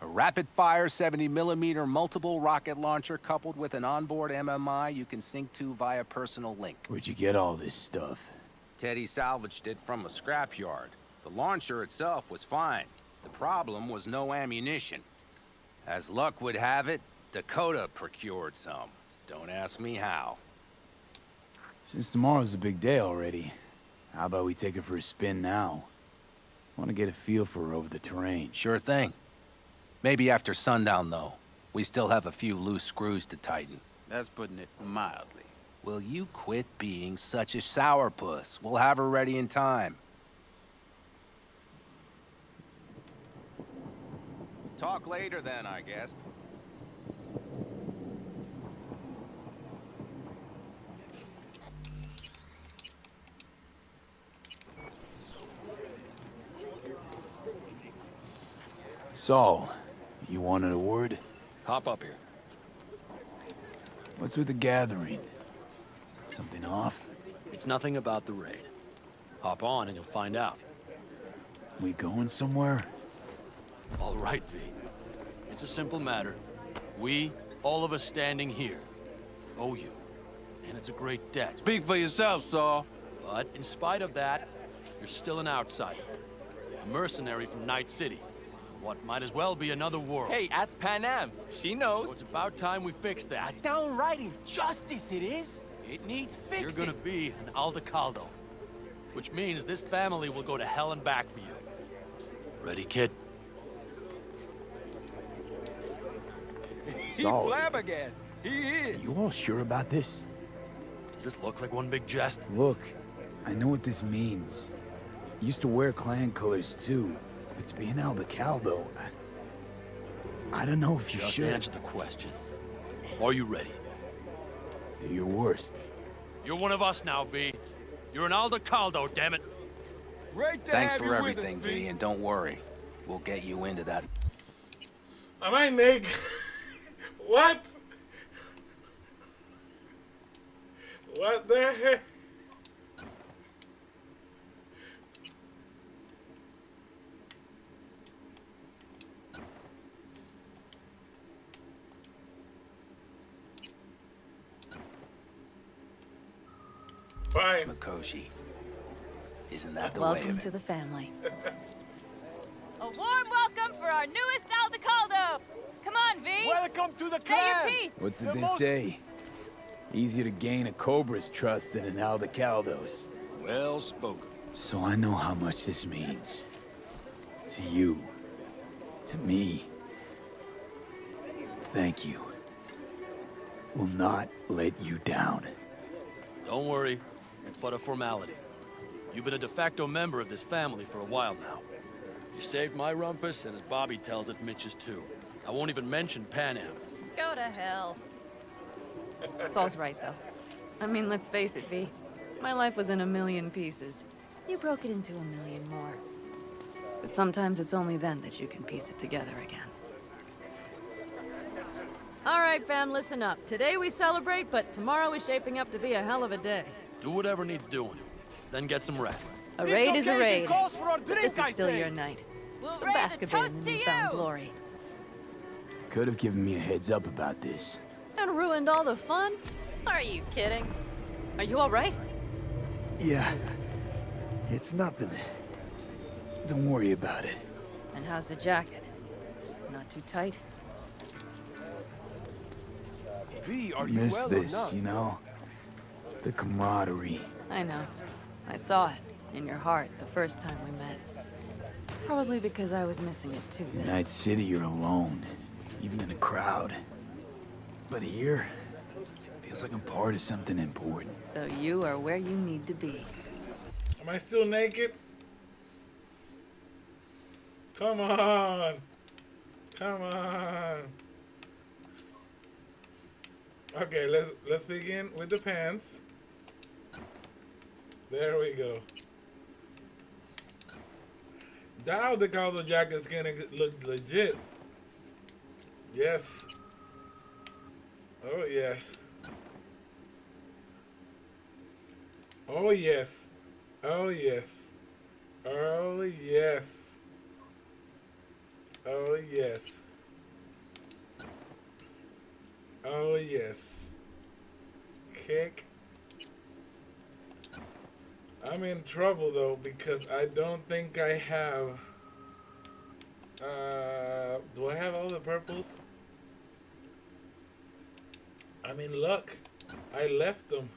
A rapid-fire 70mm multiple rocket launcher coupled with an onboard MMI you can sync to via personal link. Where'd you get all this stuff? Teddy salvaged it from a scrapyard. The launcher itself was fine. The problem was no ammunition. As luck would have it, Dakota procured some. Don't ask me how. Since tomorrow's a big day already, how about we take it for a spin now? Want to get a feel for her over the terrain. Sure thing. Maybe after sundown, though. We still have a few loose screws to tighten. That's putting it mildly. Will you quit being such a sourpuss? We'll have her ready in time. Talk later then, I guess. Saul, you wanted a word? Hop up here. What's with the gathering? Something off? It's nothing about the raid. Hop on and you'll find out. We going somewhere? All right, V. It's a simple matter. We, all of us standing here, owe you. And it's a great debt. Speak for yourself, Saul. But in spite of that, you're still an outsider. A mercenary from Night City. What might as well be another world. Hey, ask Panam. She knows. So it's about time we fix that. A downright injustice it is. It needs fixing. You're gonna be an Aldecaldo. Which means this family will go to hell and back for you. Ready, kid? He's Saul, flabbergasted. He is. you all sure about this? Does this look like one big jest? Look, I know what this means. Used to wear clan colors too, but to be an Aldecaldo, I don't know if you Just should. answer the question. Are you ready? Do your worst. You're one of us now, V. You're an Aldecaldo, damn it. Great to Thanks have for you everything, with us, V, and don't worry. We'll get you into that. Am I naked? What? What the heck? Fine. Mikoshi. Isn't that the way Welcome of it? to the family. A warm welcome for our newest Aldecaldo! Come on, V! Welcome to the Say your clan! piece! What's it they say? Easier to gain a Cobra's trust than an Aldecaldo's. Well spoken. So I know how much this means. To you. To me. Thank you. Will not let you down. Don't worry. It's but a formality. You've been a de facto member of this family for a while now. You saved my rumpus, and as Bobby tells it, Mitch's too. I won't even mention Panam. Go to hell. Saul's right, though. I mean, let's face it, V. My life was in a million pieces. You broke it into a million more. But sometimes it's only then that you can piece it together again. All right, fam, listen up. Today we celebrate, but tomorrow is shaping up to be a hell of a day. Do whatever needs doing. Then get some rest. A raid is a raid. Calls for a But drink, this I is still say. your night. We'll So raise a bask a bit toast in to the newfound you! glory. Could have given me a heads up about this. And ruined all the fun? Are you kidding? Are you all right? Yeah. It's nothing. Don't worry about it. And how's the jacket? Not too tight? V, are you Miss well this, or not? you know? The camaraderie. I know. I saw it in your heart the first time we met. Probably because I was missing it too. In Night City, you're alone. Even in a crowd. But here, feels like I'm part of something important. So you are where you need to be. Am I still naked? Come on. Come on. Okay, let's begin with the pants. There we go. Now the collar jacket's gonna look legit. Yes. Oh yes. Oh yes. Oh yes. Oh yes. Oh yes. Oh yes. Kick. I'm in trouble though because I don't think I have. Do I have all the purples? I'm in luck. I left them.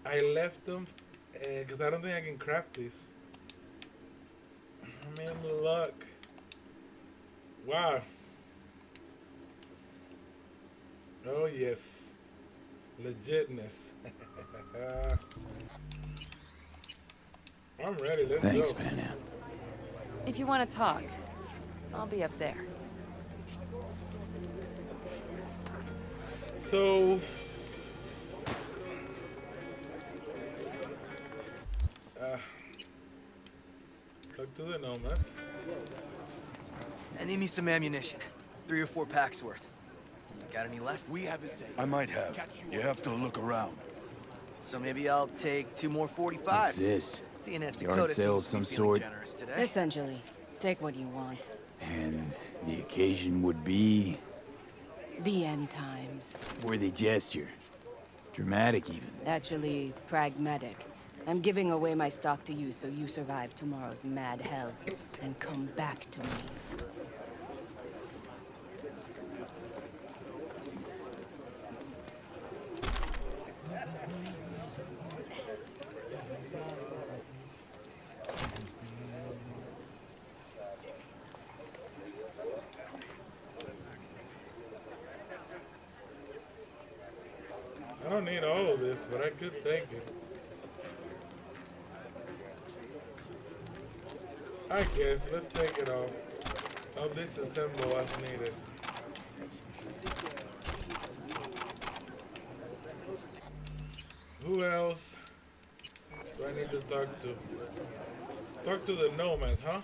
Because I don't think I can craft these. I'm in luck. Wow. Oh yes. Legitness. I'm ready, let's Thanks, go. Panam. If you want to talk, I'll be up there. So, talk to the nomads. I need me some ammunition. 3 or 4 packs worth. Got any left? We have a say. I might have. You have to look around. So maybe I'll take 2 more 45s. What's this? CNS Yard Dakota sale of seems to some be feeling sort? generous today. Essentially, take what you want. And the occasion would be The end times. worthy gesture. Dramatic even. Actually, pragmatic. I'm giving away my stock to you so you survive tomorrow's mad hell and come back to me. I don't need all of this, but I could take it. I guess, let's take it off. I'll disassemble as needed. Who else do I need to talk to? Talk to the nomads, huh?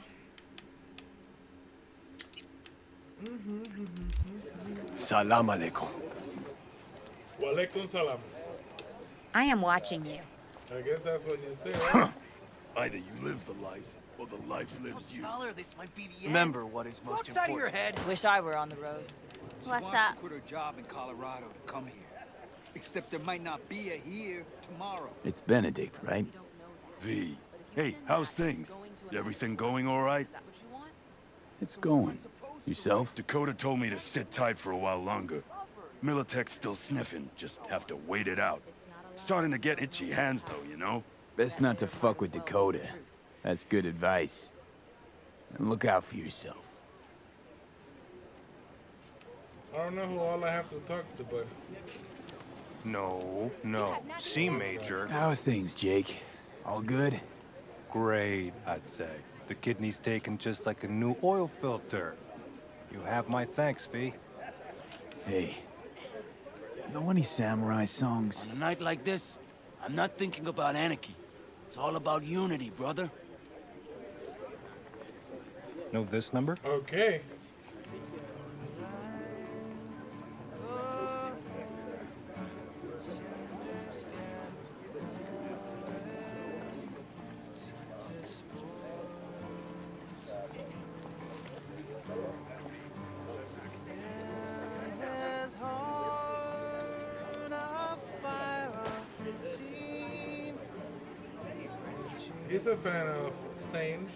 Salam alaikum. Walaikum salam. I am watching you. I guess that's what you say, right? Either you live the life, or the life lives you. Tell her this might be the end. Remember what is most Outside of your head. Wish I were on the road. What's wants up? to quit her job in Colorado to come here. Except there might not be a here tomorrow. It's Benedict, right? V. Hey, how's things? Everything going all right? It's going. Yourself? Dakota told me to sit tight for a while longer. Militech's still sniffing, just have to wait it out. Starting to get itchy hands though, you know? Best not to fuck with Dakota. That's good advice. And look out for yourself. I don't know who all I have to talk to, but... No. C Major. How are things, Jake? All good? Great, I'd say. The kidney's taken just like a new oil filter. You have my thanks, V. Hey, know any samurai songs? On a night like this, I'm not thinking about anarchy. It's all about unity, brother. Know this number? Okay. He's a fan of Stain.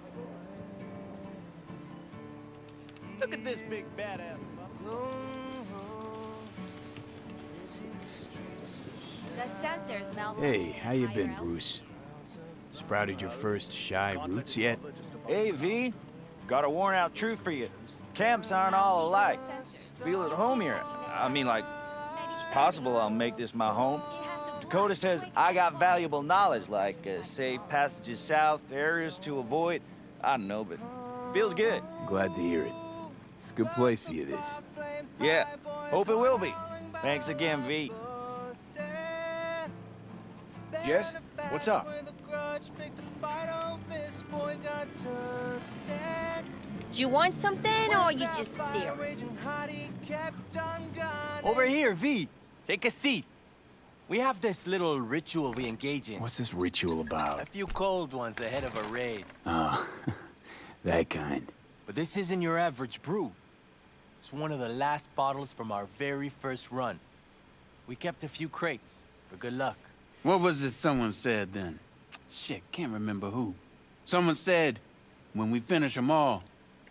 Look at this big badass. The sensors malfunction. Hey, how you been, Bruce? Sprouted your first shy roots yet? Hey, V. Got a worn-out truth for you. Camps aren't all alike. Feel at home here. I mean, like, it's possible I'll make this my home. Dakota says I got valuable knowledge, like safe passages south, areas to avoid. I don't know, but feels good. Glad to hear it. It's a good place for you, this. Yeah, hope it will be. Thanks again, V. Jess, what's up? Do you want something, or you just staring? Over here, V. Take a seat. We have this little ritual we engage in. What's this ritual about? A few cold ones ahead of a raid. Oh, that kind. But this isn't your average brew. It's one of the last bottles from our very first run. We kept a few crates for good luck. What was it someone said then? Shit, can't remember who. Someone said, when we finish them all,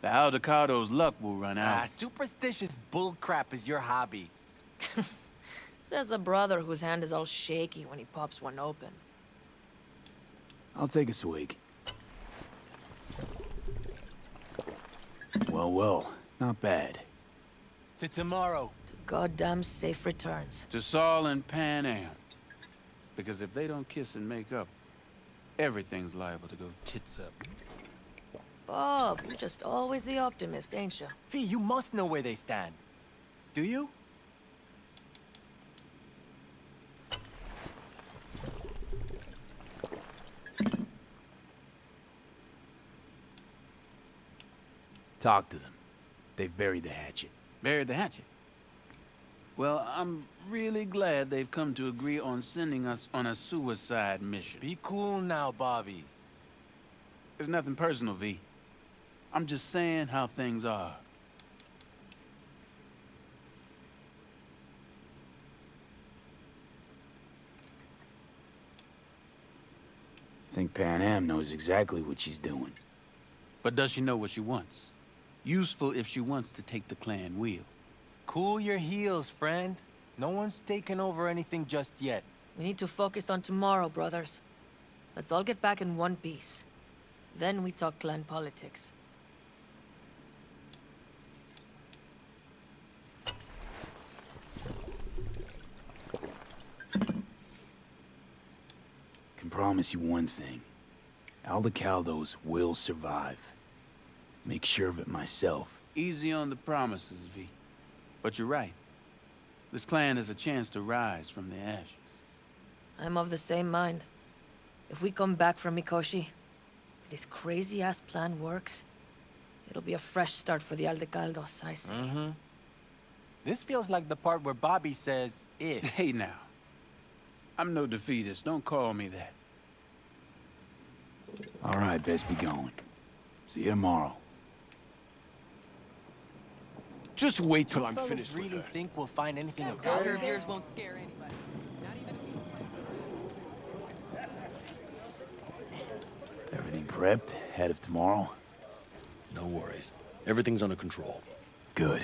the Aldecado's luck will run out. Superstitious bullcrap is your hobby. Says the brother whose hand is all shaky when he pops one open. I'll take a swig. Well, not bad. To tomorrow. To goddamn safe returns. To Saul and Panam. Because if they don't kiss and make up, everything's liable to go tits up. Bob, you're just always the optimist, ain't you? Fee, you must know where they stand. Do you? Talk to them. They've buried the hatchet. Buried the hatchet? Well, I'm really glad they've come to agree on sending us on a suicide mission. Be cool now, Bobby. It's nothing personal, V. I'm just saying how things are. I think Panam knows exactly what she's doing. But does she know what she wants? Useful if she wants to take the clan wheel. Cool your heels, friend. No one's taken over anything just yet. We need to focus on tomorrow, brothers. Let's all get back in one piece. Then we talk clan politics. Can promise you one thing. Aldecaldos will survive. Make sure of it myself. Easy on the promises, V. But you're right. This clan has a chance to rise from the ashes. I'm of the same mind. If we come back from Mikoshi, if this crazy-ass plan works, it'll be a fresh start for the Aldecaldos, I say. Mm-hmm. This feels like the part where Bobby says, if. Hey now. I'm no defeatist. Don't call me that. All right, best be going. See you tomorrow. Just wait till I'm finished with really her. think we'll find anything of Curve value? yours won't scare anybody. Not even Everything prepped? Ahead of tomorrow? No worries. Everything's under control. Good.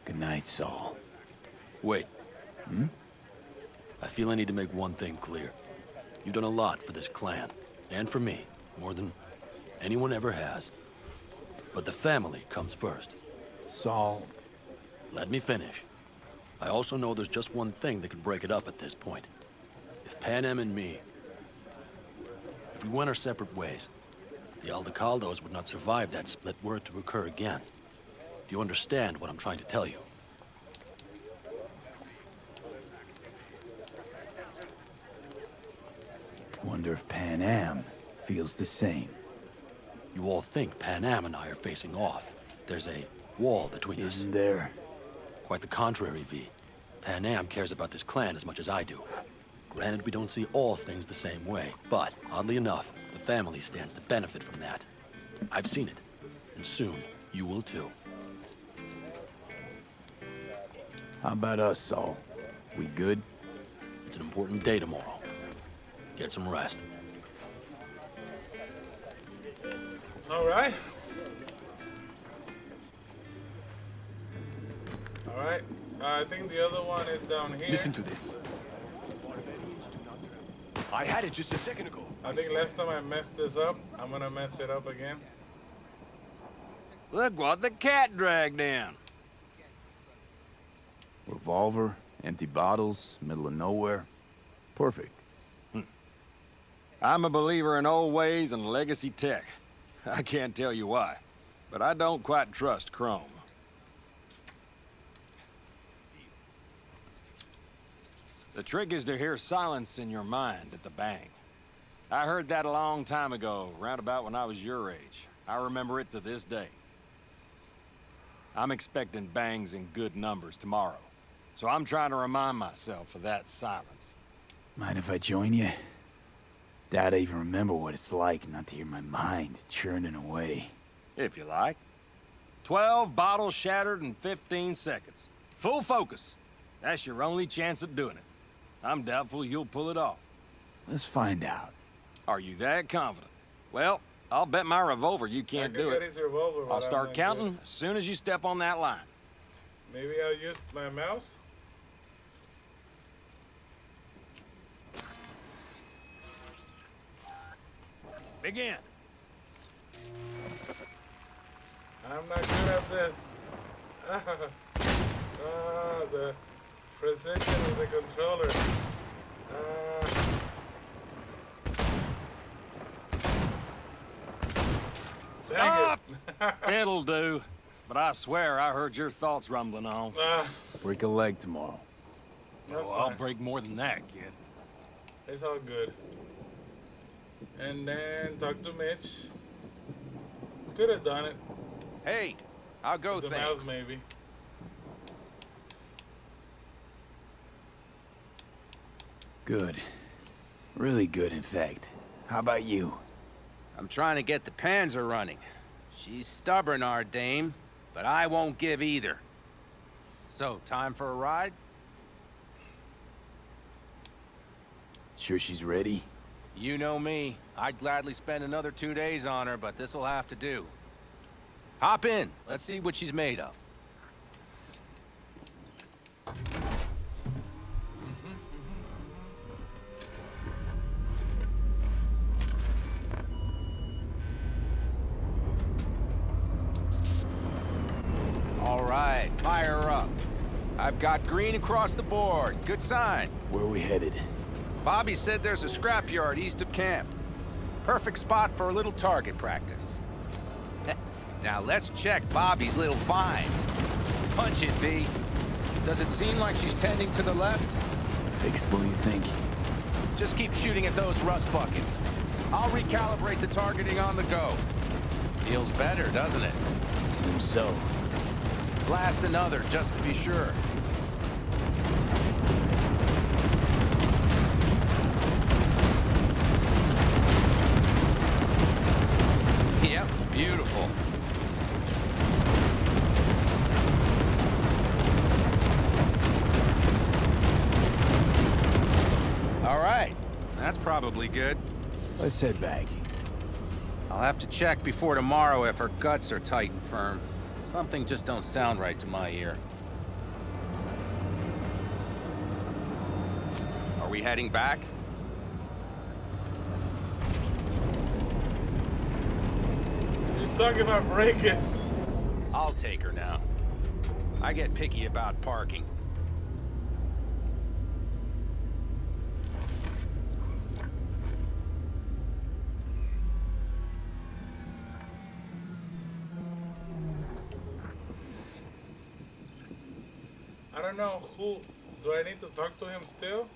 Good night, Saul. Wait. Hmm? I feel I need to make one thing clear. You've done a lot for this clan, and for me, more than anyone ever has. But the family comes first. Saul... Let me finish. I also know there's just one thing that could break it up at this point. If Panam and me... If we went our separate ways, the Aldecaldos would not survive that split were it to occur again. Do you understand what I'm trying to tell you? Wonder if Panam feels the same. You all think Panam and I are facing off. There's a wall between us. Isn't there? Quite the contrary, V. Panam cares about this clan as much as I do. Granted, we don't see all things the same way, but, oddly enough, the family stands to benefit from that. I've seen it, and soon, you will too. How about us, Saul? We good? It's an important day tomorrow. Get some rest. All right. All right. I think the other one is down here. Listen to this. I had it just a second ago. I think last time I messed this up, I'm gonna mess it up again. Look what the cat dragged in. Revolver, empty bottles, middle of nowhere. Perfect. I'm a believer in old ways and legacy tech. I can't tell you why, but I don't quite trust Chrome. The trick is to hear silence in your mind at the bang. I heard that a long time ago, round about when I was your age. I remember it to this day. I'm expecting bangs in good numbers tomorrow, so I'm trying to remind myself of that silence. Mind if I join you? Doubt I even remember what it's like not to hear my mind churning away. If you like. 12 bottles shattered in 15 seconds. Full focus. That's your only chance at doing it. I'm doubtful you'll pull it off. Let's find out. Are you that confident? Well, I'll bet my revolver you can't do it. I'll start counting as soon as you step on that line. Maybe I'll use my mouse? Begin. I'm not good at this. The precision of the controller. Dang it. It'll do. But I swear I heard your thoughts rumbling on. Break a leg tomorrow. That's I'll fine. break more than that, kid. It's all good. And then talk to Mitch. Could have done it. Hey, I'll go With the thanks. mouse, maybe. Good. Really good, in fact. How about you? I'm trying to get the Panzer running. She's stubborn, our dame, but I won't give either. So, time for a ride? Sure she's ready? You know me. I'd gladly spend another 2 days on her, but this'll have to do. Hop in. Let's see what she's made of. All right, fire her up. I've got green across the board. Good sign. Where are we headed? Bobby said there's a scrapyard east of camp. Perfect spot for a little target practice. Now let's check Bobby's little find. Punch it, V. Does it seem like she's tending to the left? Fixable, you think? Just keep shooting at those rust buckets. I'll recalibrate the targeting on the go. Feels better, doesn't it? Seems so. Blast another, just to be sure. Yep, beautiful. All right, that's probably good. Let's head back. I'll have to check before tomorrow if her guts are tight and firm. Something just don't sound right to my ear. Are we heading back? You suck if I break it. I'll take her now. I get picky about parking. I don't know who. Do I need to talk to him still?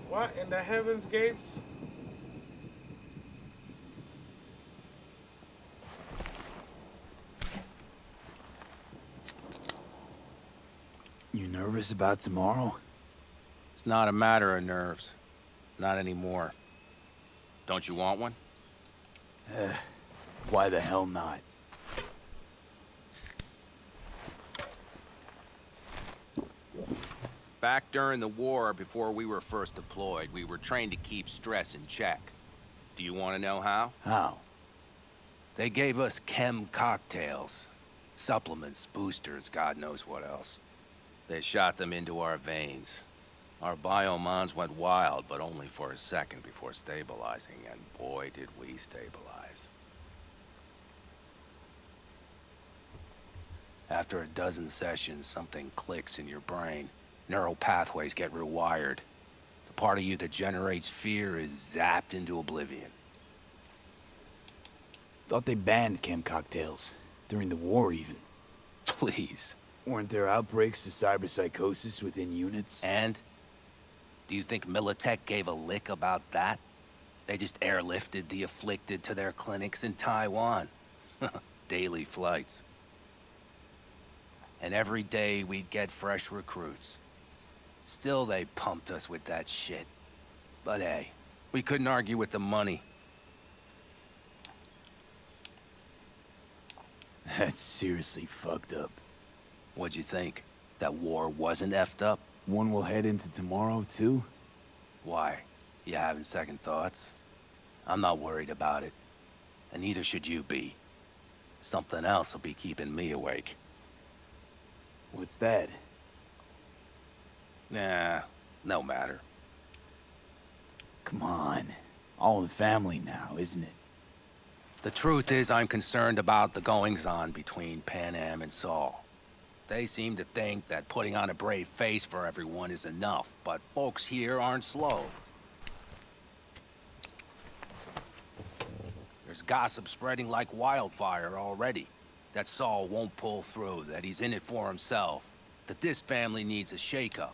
What in the heavens gates? You nervous about tomorrow? It's not a matter of nerves. Not anymore. Don't you want one? Why the hell not? Back during the war, before we were first deployed, we were trained to keep stress in check. Do you want to know how? How? They gave us chem cocktails. Supplements, boosters, God knows what else. They shot them into our veins. Our biomons went wild, but only for a second before stabilizing, and boy did we stabilize. After a dozen sessions, something clicks in your brain. Neural pathways get rewired. The part of you that generates fear is zapped into oblivion. Thought they banned chem cocktails. During the war, even. Please. Weren't there outbreaks of cyberpsychosis within units? And? Do you think Militech gave a lick about that? They just airlifted the afflicted to their clinics in Taiwan. Daily flights. And every day we'd get fresh recruits. Still, they pumped us with that shit. But hey, we couldn't argue with the money. That's seriously fucked up. What'd you think? That war wasn't effed up? One we'll head into tomorrow, too? Why? You having second thoughts? I'm not worried about it. And neither should you be. Something else will be keeping me awake. What's that? Nah, no matter. Come on. All in the family now, isn't it? The truth is, I'm concerned about the goings-on between Panam and Saul. They seem to think that putting on a brave face for everyone is enough, but folks here aren't slow. There's gossip spreading like wildfire already. That Saul won't pull through, that he's in it for himself, that this family needs a shakeup.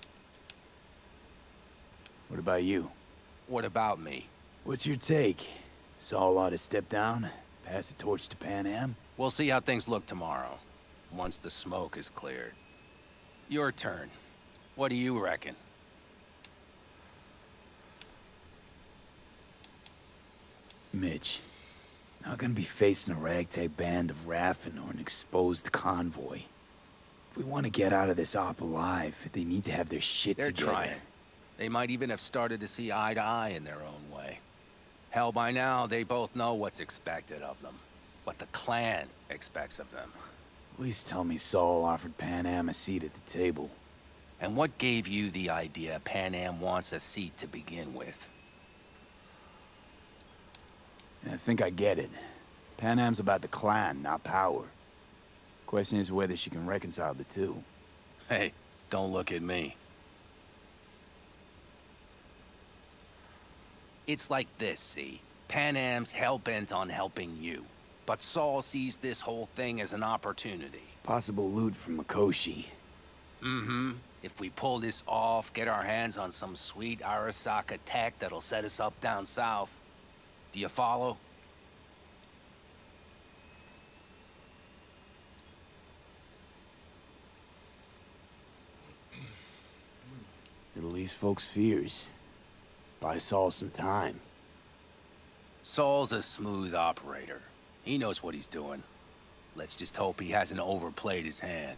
What about you? What about me? What's your take? Saul ought to step down, pass the torch to Panam? We'll see how things look tomorrow, once the smoke is cleared. Your turn. What do you reckon? Mitch, not gonna be facing a ragtag band of Raffen or an exposed convoy. If we want to get out of this op alive, they need to have their shit They're together. trying. They might even have started to see eye to eye in their own way. Hell, by now, they both know what's expected of them. What the clan expects of them. Please tell me Saul offered Panam a seat at the table. And what gave you the idea Panam wants a seat to begin with? I think I get it. Panam's about the clan, not power. Question is whether she can reconcile the two. Hey, don't look at me. It's like this, see? Panam's hell-bent on helping you. But Saul sees this whole thing as an opportunity. Possible loot from Mikoshi. Mm-hmm. If we pull this off, get our hands on some sweet Arasaka tech that'll set us up down south. Do you follow? It'll ease folks' fears. Buy Saul some time. Saul's a smooth operator. He knows what he's doing. Let's just hope he hasn't overplayed his hand.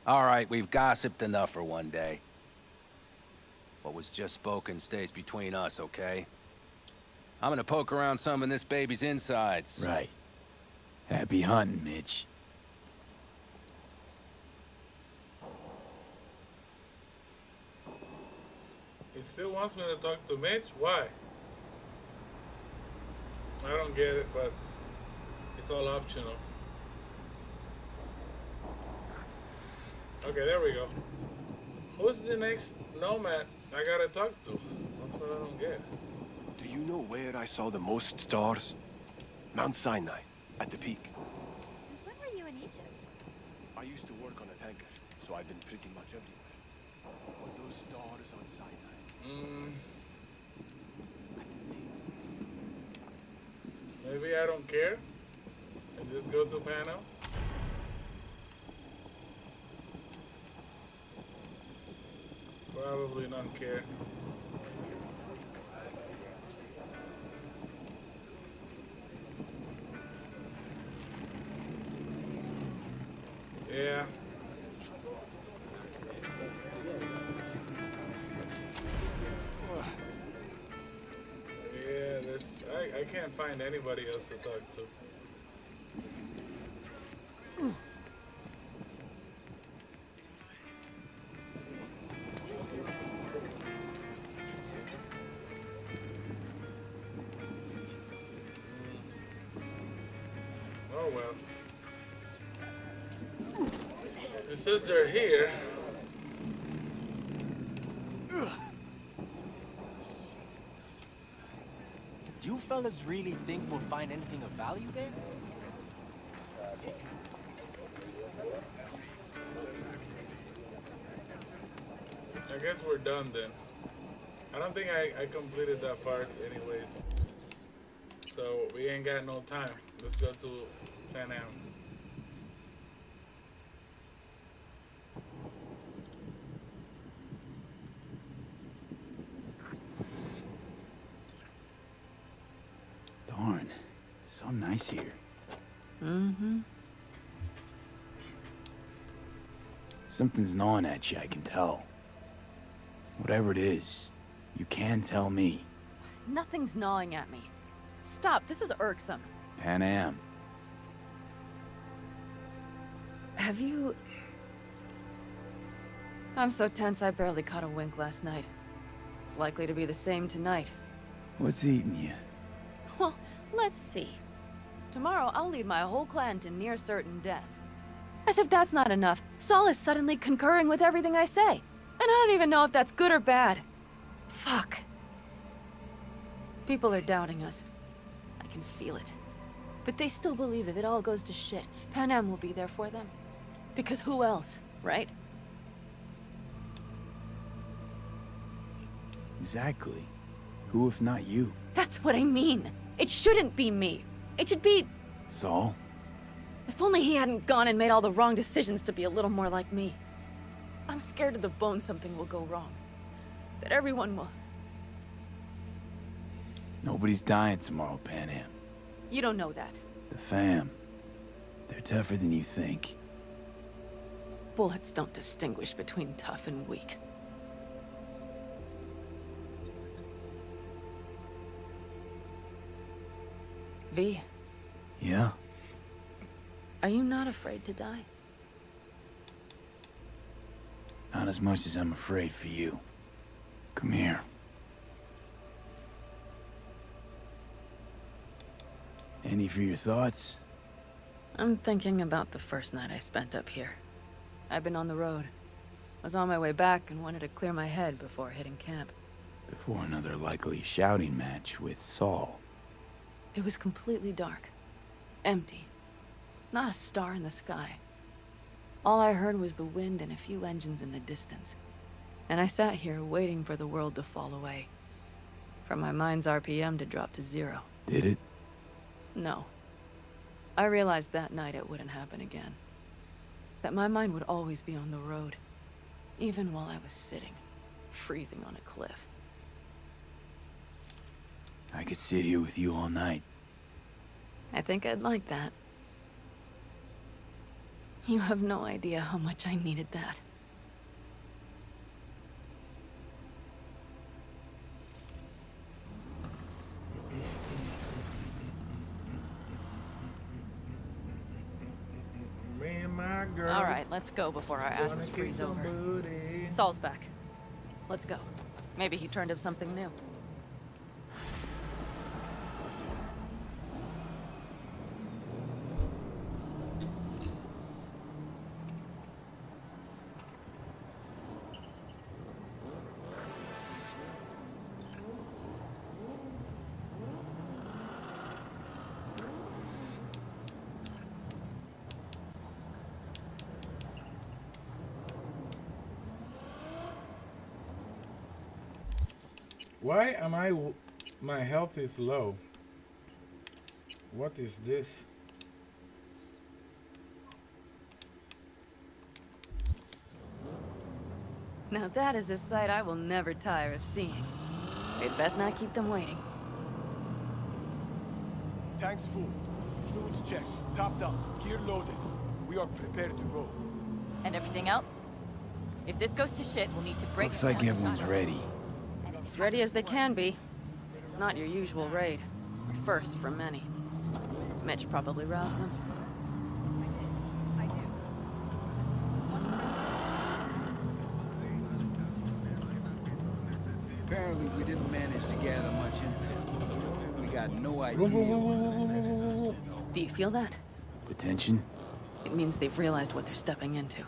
All right, we've gossiped enough for one day. What was just spoken stays between us, okay? I'm gonna poke around some of this baby's insides. Right. Happy hunting, Mitch. He still wants me to talk to Mitch? Why? I don't get it, but it's all optional. Okay, there we go. Who's the next nomad I gotta talk to? That's what I don't get. Do you know where I saw the most stars? Mount Sinai, at the peak. When were you in Egypt? I used to work on a tanker, so I've been pretty much everywhere. But those stars on Sinai... Maybe I don't care and just go to Panam. Probably don't care. Yeah. Yeah, I can't find anybody else to talk to. Oh well. It says they're here. Do you fellas really think we'll find anything of value there? I guess we're done then. I don't think I completed that part anyways. So we ain't got no time. Let's go to Panam. Darn. So nice here. Mm-hmm. Something's gnawing at you, I can tell. Whatever it is, you can tell me. Nothing's gnawing at me. Stop, this is irksome. Panam. Have you... I'm so tense I barely caught a wink last night. It's likely to be the same tonight. What's eating you? Well, let's see. Tomorrow I'll lead my whole clan to near certain death. As if that's not enough, Saul is suddenly concurring with everything I say. And I don't even know if that's good or bad. Fuck. People are doubting us. I can feel it. But they still believe if it all goes to shit, Panam will be there for them. Because who else, right? Exactly. Who if not you? That's what I mean. It shouldn't be me. It should be... Saul? If only he hadn't gone and made all the wrong decisions to be a little more like me. I'm scared to the bone something will go wrong. That everyone will... Nobody's dying tomorrow, Panam. You don't know that. The fam. They're tougher than you think. Bullets don't distinguish between tough and weak. V. Yeah? Are you not afraid to die? Not as much as I'm afraid for you. Come here. Any for your thoughts? I'm thinking about the first night I spent up here. I've been on the road. I was on my way back and wanted to clear my head before hitting camp. Before another likely shouting match with Saul. It was completely dark. Empty. Not a star in the sky. All I heard was the wind and a few engines in the distance. And I sat here waiting for the world to fall away. For my mind's RPM to drop to 0. Did it? No. I realized that night it wouldn't happen again. That my mind would always be on the road. Even while I was sitting, freezing on a cliff. I could sit here with you all night. I think I'd like that. You have no idea how much I needed that. Me and my girl. All right, let's go before our asses freeze over. Saul's back. Let's go. Maybe he turned up something new. Why am my health is low? What is this? Now that is a sight I will never tire of seeing. We'd best not keep them waiting. Tanks full. Fluids checked. Topped up. Gear loaded. We are prepared to roll. And everything else? If this goes to shit, we'll need to break. Looks like everyone's ready. As ready as they can be. It's not your usual raid. A first for many. Mitch probably roused them. Apparently we didn't manage to gather much intel. We got no idea. Do you feel that? The tension? It means they've realized what they're stepping into.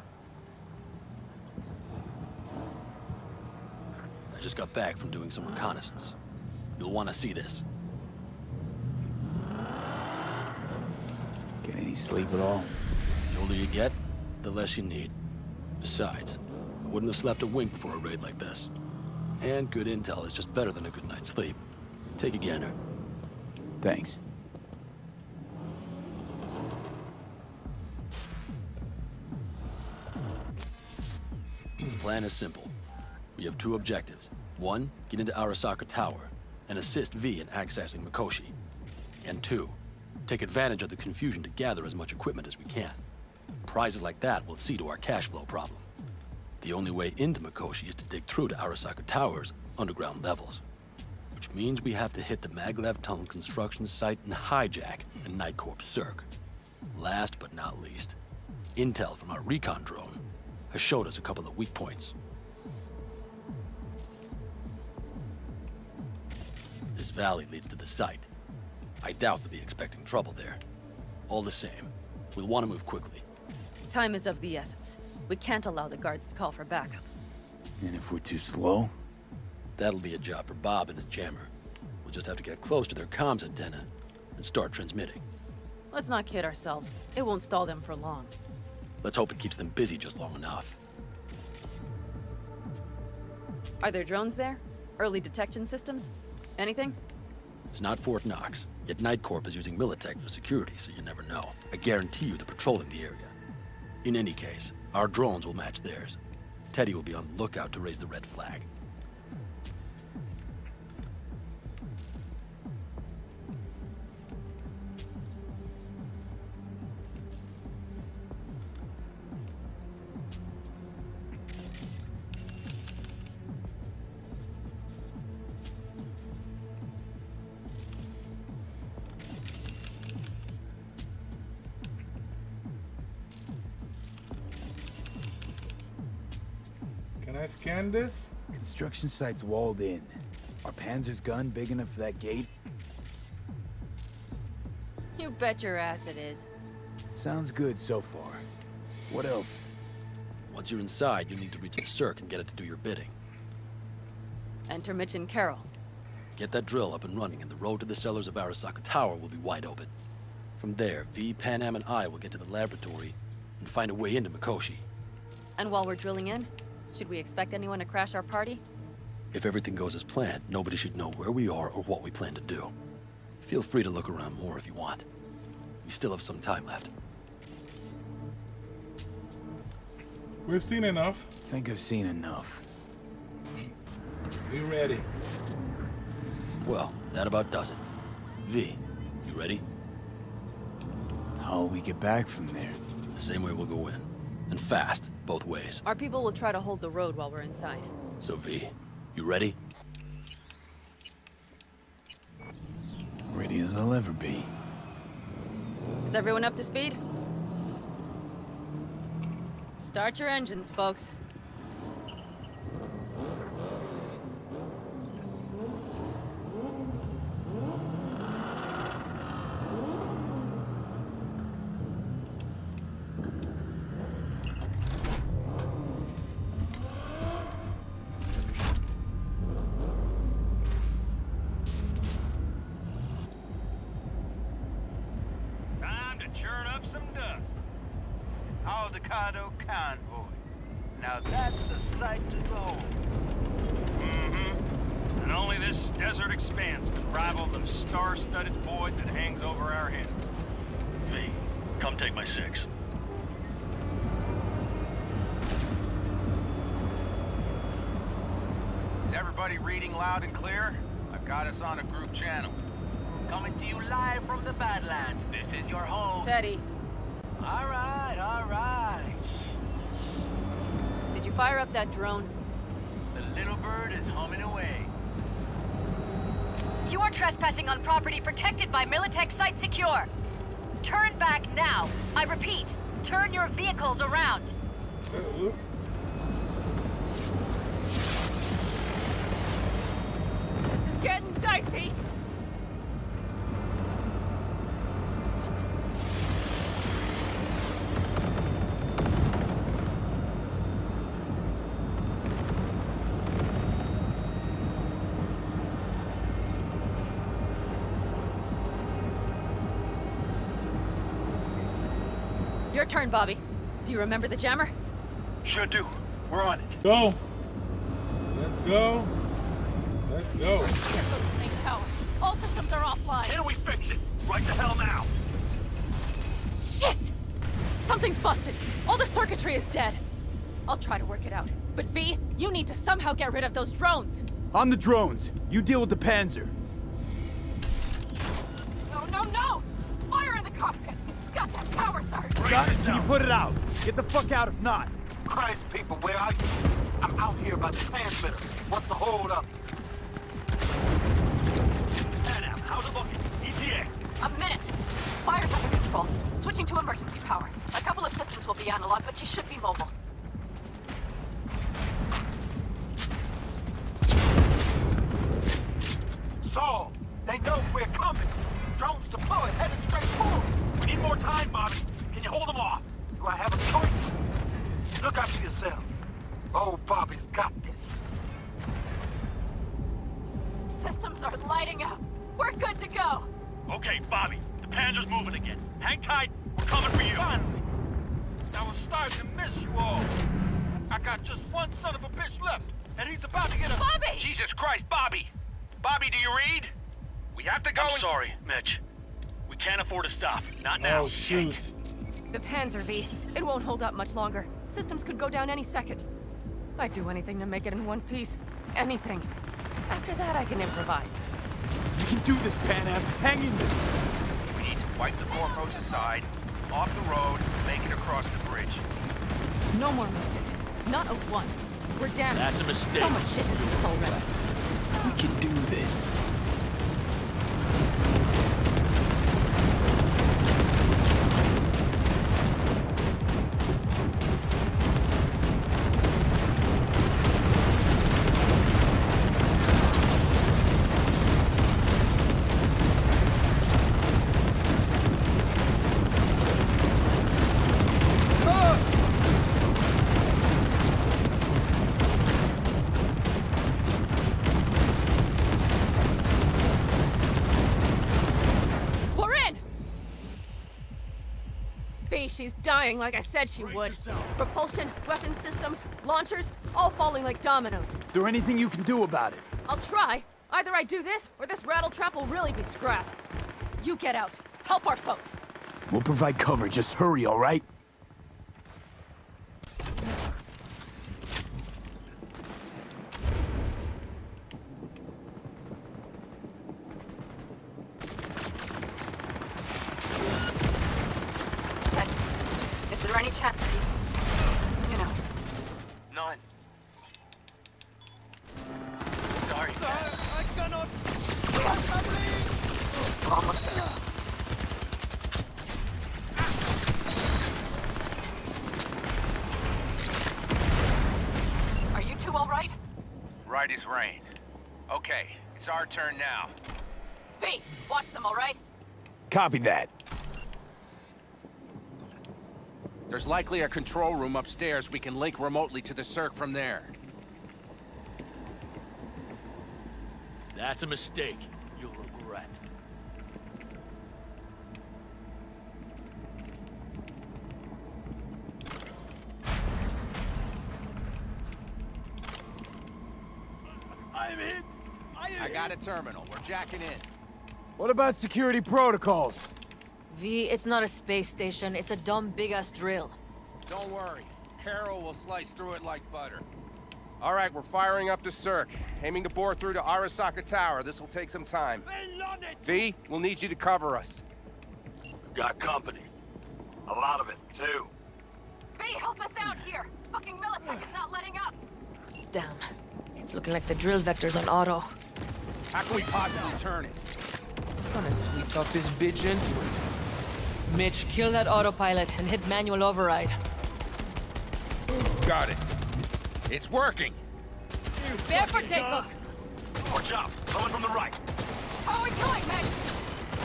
I just got back from doing some reconnaissance. You'll want to see this. Get any sleep at all? The older you get, the less you need. Besides, I wouldn't have slept a wink before a raid like this. And good intel is just better than a good night's sleep. Take a gander. Thanks. The plan is simple. We have two objectives. One, get into Arasaka Tower and assist V in accessing Mikoshi. And two, take advantage of the confusion to gather as much equipment as we can. Prizes like that will see to our cash flow problem. The only way into Mikoshi is to dig through to Arasaka Tower's underground levels. Which means we have to hit the Maglev Tunnel construction site and hijack a Night Corps Cirque. Last but not least, intel from our recon drone has showed us a couple of weak points. This valley leads to the site. I doubt they'll be expecting trouble there. All the same, we'll want to move quickly. Time is of the essence. We can't allow the guards to call for backup. And if we're too slow? That'll be a job for Bob and his jammer. We'll just have to get close to their comms antenna and start transmitting. Let's not kid ourselves. It won't stall them for long. Let's hope it keeps them busy just long enough. Are there drones there? Early detection systems? Anything? It's not Fort Knox, yet Night Corp is using Militech for security, so you never know. I guarantee you they're patrolling the area. In any case, our drones will match theirs. Teddy will be on the lookout to raise the red flag. Can I scan this? Construction site's walled in. Are Panzer's gun big enough for that gate? You bet your ass it is. Sounds good so far. What else? Once you're inside, you'll need to reach the Cirque and get it to do your bidding. Enter Mitch and Carol. Get that drill up and running, and the road to the cellars of Arasaka Tower will be wide open. From there, V, Panam, and I will get to the laboratory and find a way into Mikoshi. And while we're drilling in, should we expect anyone to crash our party? If everything goes as planned, nobody should know where we are or what we plan to do. Feel free to look around more if you want. We still have some time left. We've seen enough. I think I've seen enough. Be ready. Well, that about does it. V, you ready? How'll we get back from there? The same way we'll go in. And fast, both ways. Our people will try to hold the road while we're inside. So V, you ready? Ready as I'll ever be. Is everyone up to speed? Start your engines, folks. Time to churn up some dust. Aldecado convoy. Now that's the sight to behold. Mm-hmm. And only this desert expanse can rival the star-studded void that hangs over our heads. V, come take my 6. Is everybody reading loud and clear? I've got us on a group channel. Coming to you live from the Badlands. This is your home. Teddy. All right, all right. Did you fire up that drone? The little bird is humming away. You are trespassing on property protected by Militech Site Secure. Turn back now. I repeat, turn your vehicles around. This is getting dicey. Your turn, Bobby. Do you remember the jammer? Sure do. We're on it. Go. Let's go. Let's go. Main tower. All systems are offline. Can we fix it? Right the hell now. Shit! Something's busted. All the circuitry is dead. I'll try to work it out. But V, you need to somehow get rid of those drones. On the drones. You deal with the Panzer. No, no, no! Fire in the cockpit. Got that power surge. Got it? Can you put it out? Get the fuck out if not. Christ, people, where are you? I'm out here by the transmitter. What's the hold up? Panam, how's it looking? ETA. A minute. Fire's under control. Switching to emergency power. A couple of systems will be analog, but she should be mobile. Saul, they know we're coming. Drones deployed, headed straight forward. We need more time, Bobby. Can you hold them off? Do I have a choice? Look out for yourself. Oh, Bobby's got this. Systems are lighting up. We're good to go. Okay, Bobby. The Panzer's moving again. Hang tight. We're coming for you. Finally. I was starting to miss you all. I got just one son of a bitch left, and he's about to get a... Bobby! Jesus Christ, Bobby! Bobby, do you read? We have to go I'm sorry, Mitch. We can't afford to stop. Not now. Oh, shoot. The Panzer, V. It won't hold up much longer. Systems could go down any second. I'd do anything to make it in one piece. Anything. After that, I can improvise. You can do this, Panam. Hang in there. We need to wipe the corpos aside, off the road, make it across the bridge. No more mistakes. Not a one. We're damaged. That's a mistake. So much shit has hit us already. We can do this. V, she's dying like I said she would. Propulsion, weapon systems, launchers, all falling like dominoes. There anything you can do about it? I'll try. Either I do this, or this rattletrap will really be scrap. You get out. Help our folks. We'll provide cover. Just hurry, all right? Is there any chance that he's... you know... None. Sorry. I cannot. Almost there. Are you two all right? Right as rain. Okay, it's our turn now. V, watch them, all right? Copy that. There's likely a control room upstairs. We can link remotely to the circ from there. That's a mistake. You'll regret. I'm hit. I got a terminal. We're jacking in. What about security protocols? V, it's not a space station. It's a dumb big-ass drill. Don't worry. Carol will slice through it like butter. All right, we're firing up the circ. Aiming to bore through to Arasaka Tower. This will take some time. V, we'll need you to cover us. We've got company. A lot of it, too. V, help us out here! Fucking Militech is not letting up! Damn. It's looking like the drill vector's on auto. How can we possibly turn it? Gonna sweep talk this bitch into it. Mitch, kill that autopilot and hit manual override. Got it. It's working. Bear for Dingle! Watch out! Coming from the right. How are we doing, Mitch?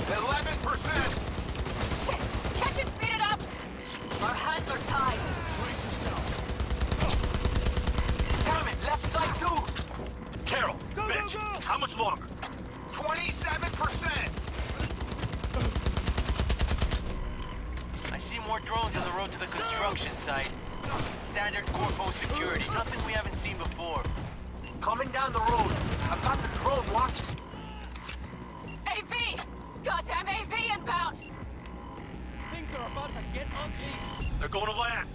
11%. Shit! Can't you speed it up? Our hands are tied. Damn it, left side too. Carol, bitch, how much longer? 27%. I see more drones on the road to the construction site. Standard Corpo security, nothing we haven't seen before. Coming down the road. I've got the drone watching. AV! Goddamn AV inbound! Things are about to get ugly. They're going to land.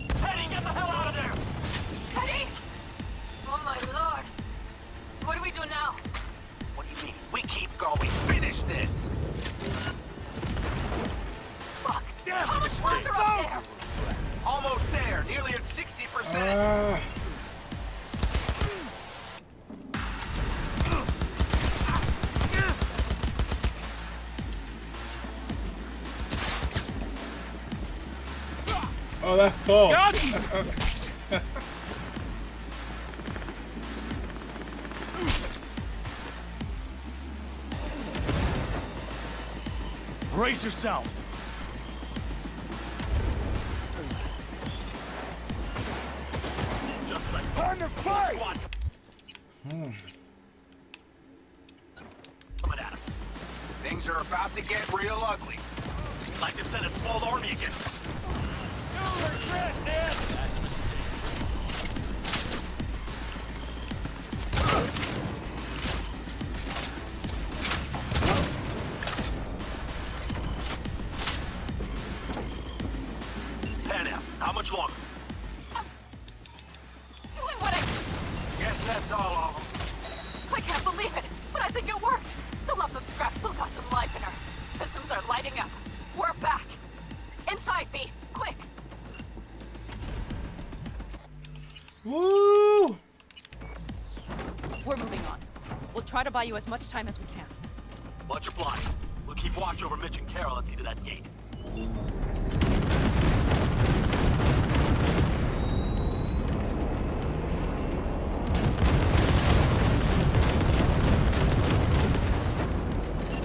Teddy, get the hell out of there! Teddy! Oh my lord! What do we do now? What do you mean? We keep going. Finish this! Fuck! Damn, How much further up there? Almost there. Nearly at 60%. Oh, that's full. Got you! Brace yourselves. Just like Time to fight! Coming at us. Things are about to get real ugly. Like they've sent a small army against us. You'll regret this! That's a mistake. Panam, how much longer? Doing what I... Guess that's all of them. I can't believe it, but I think it worked. The lump of scrap still got some life in her. Systems are lighting up. We're back. Inside, B. Quick. Woo! We're moving on. We'll try to buy you as much time as we can. Much obliged. We'll keep watch over Mitch and Carol and see to that gate.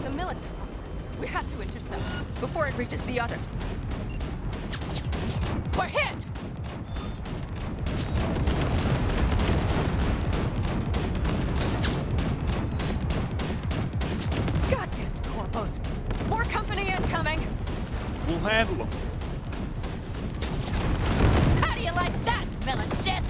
The military. We have to intercept before it reaches the others. We're hit! Goddamn corpos! More handle them. How do you like that, Miller shits?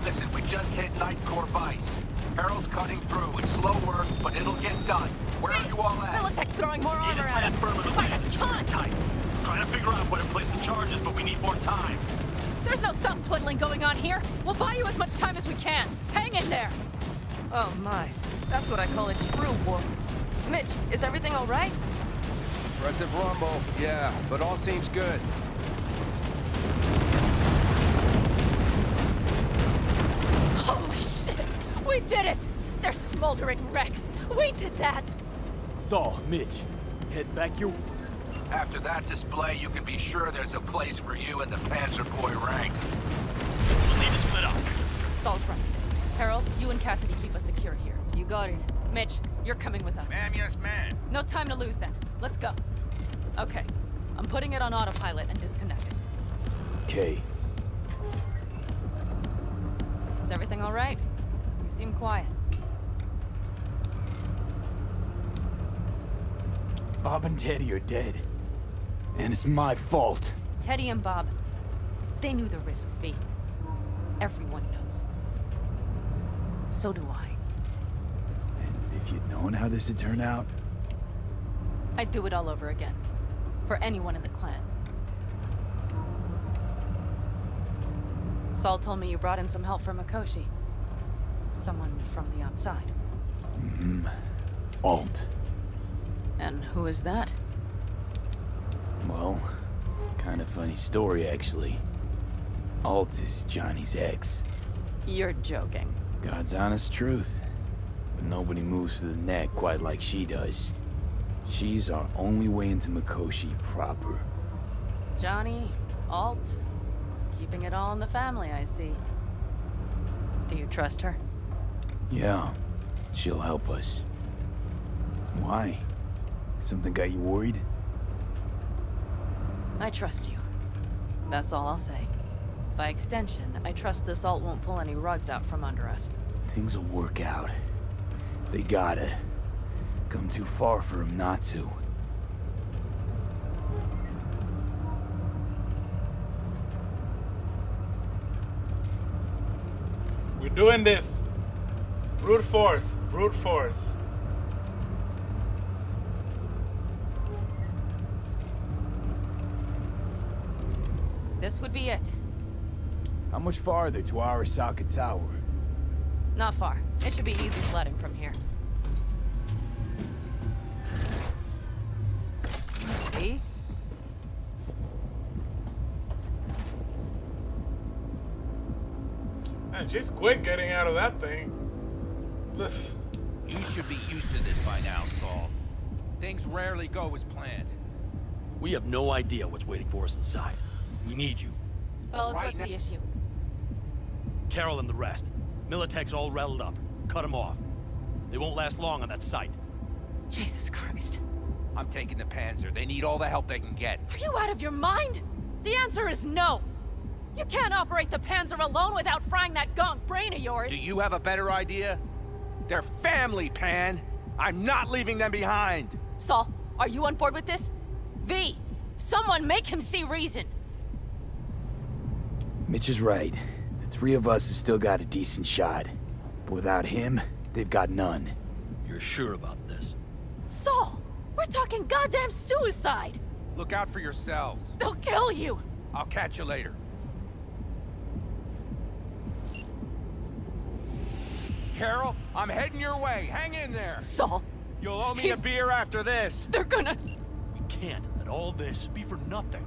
Listen, we just hit Night Core Vice. Peril's cutting through. It's slow work, but it'll get done. Where are you all at? Militech's throwing more armor at us. By a ton! Tight. Trying to figure out where to place the charges, but we need more time. There's no thumb twiddling going on here. We'll buy you as much time as we can. Hang in there. Oh my, that's what I call a true war. Mitch, is everything all right? Impressive rumble, yeah, but all seems good. Holy shit! We did it! They're smoldering wrecks. We did that! Saul, Mitch, head back your... After that display, you can be sure there's a place for you in the Panzer Boy ranks. We'll need to split up. Saul's right. Harold, you and Cassidy keep us secure here. You got it. Mitch, you're coming with us. Ma'am, yes, ma'am. No time to lose then. Let's go. Okay. I'm putting it on autopilot and disconnecting. Okay. Is everything all right? You seem quiet. Bob and Teddy are dead. And it's my fault. Teddy and Bob, they knew the risks, V. Everyone knows. So do I. And if you'd known how this would turn out... I'd do it all over again. For anyone in the clan. Saul told me you brought in some help from Mikoshi. Someone from the outside. Mm-hmm. Alt. And who is that? Well, kind of funny story, actually. Alt is Johnny's ex. You're joking. God's honest truth. But nobody moves to the neck quite like she does. She's our only way into Mikoshi proper. Johnny, Alt, keeping it all in the family, I see. Do you trust her? Yeah, she'll help us. Why? Something got you worried? I trust you. That's all I'll say. By extension, I trust this Alt won't pull any rugs out from under us. Things will work out. They gotta. Come too far for him not to. We're doing this. Brute force. Brute force. This would be it. How much farther to Arasaka Tower? Not far. It should be easy sledding from here. See? Man, she's quick getting out of that thing. Listen. You should be used to this by now, Saul. Things rarely go as planned. We have no idea what's waiting for us inside. We need you. Fellas, what's the issue? Carol and the rest. Militech's all rattled up. Cut them off. They won't last long on that site. Jesus Christ. I'm taking the Panzer. They need all the help they can get. Are you out of your mind? The answer is no. You can't operate the Panzer alone without frying that gonk brain of yours. Do you have a better idea? They're family, Pan. I'm not leaving them behind. Saul, are you on board with this? V, someone make him see reason. Mitch is right. The three of us have still got a decent shot. But without him, they've got none. You're sure about this? Saul, we're talking goddamn suicide. Look out for yourselves. They'll kill you. I'll catch you later. Carol, I'm heading your way. Hang in there. Saul. You'll owe me a beer after this. They're gonna... We can't let all this be for nothing.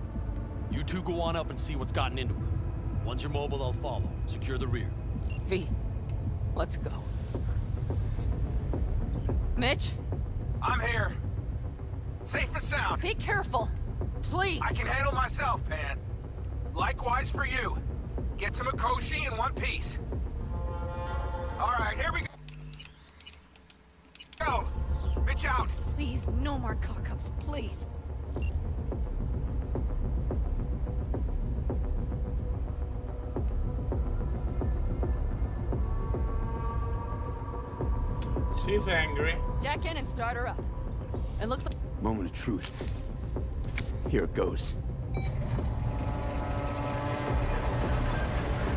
You two go on up and see what's gotten into her. Once you're mobile, they'll follow. Secure the rear. V, let's go. Mitch? I'm here. Safe and sound. Be careful. Please. I can handle myself, Pan. Likewise for you. Get to Mikoshi in one piece. All right, here we go. Mitch out. Please, no more cock-ups, please. She's angry. Jack in and start her up. It looks like... Moment of truth. Here it goes.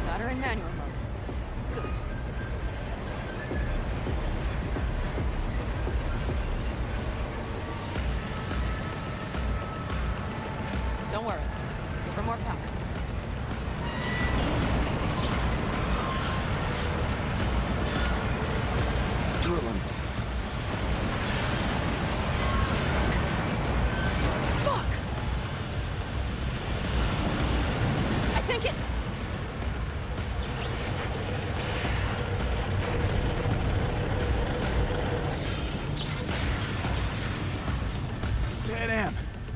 Got her in manual mode. Good. Don't worry. Give her more power. It's thrilling. Fuck! I think it...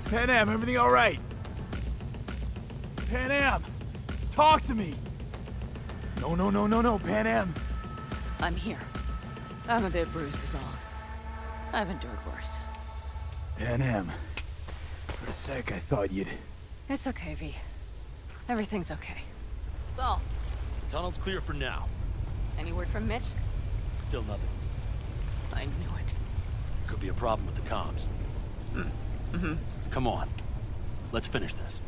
Panam, everything all right? Panam, talk to me. No, Panam. I'm here. I'm a bit bruised is all. I've endured worse. Panam, for a sec I thought you'd... It's okay, V. Everything's okay. Saul, Tunnel's clear for now. any word from Mitch? Still nothing. I knew it. Could be a problem with the comms. Mm-hmm. Come on. Let's finish this.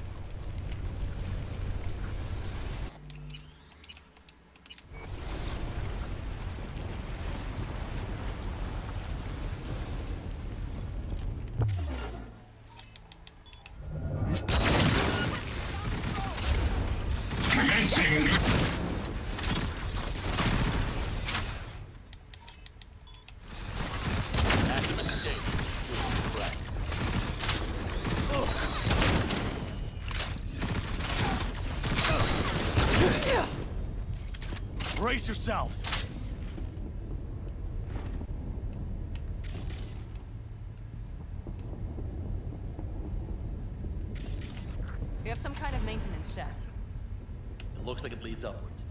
Commencing. That's a mistake. You're correct. Brace yourselves. We have some kind of maintenance shaft. It looks like it leads upwards.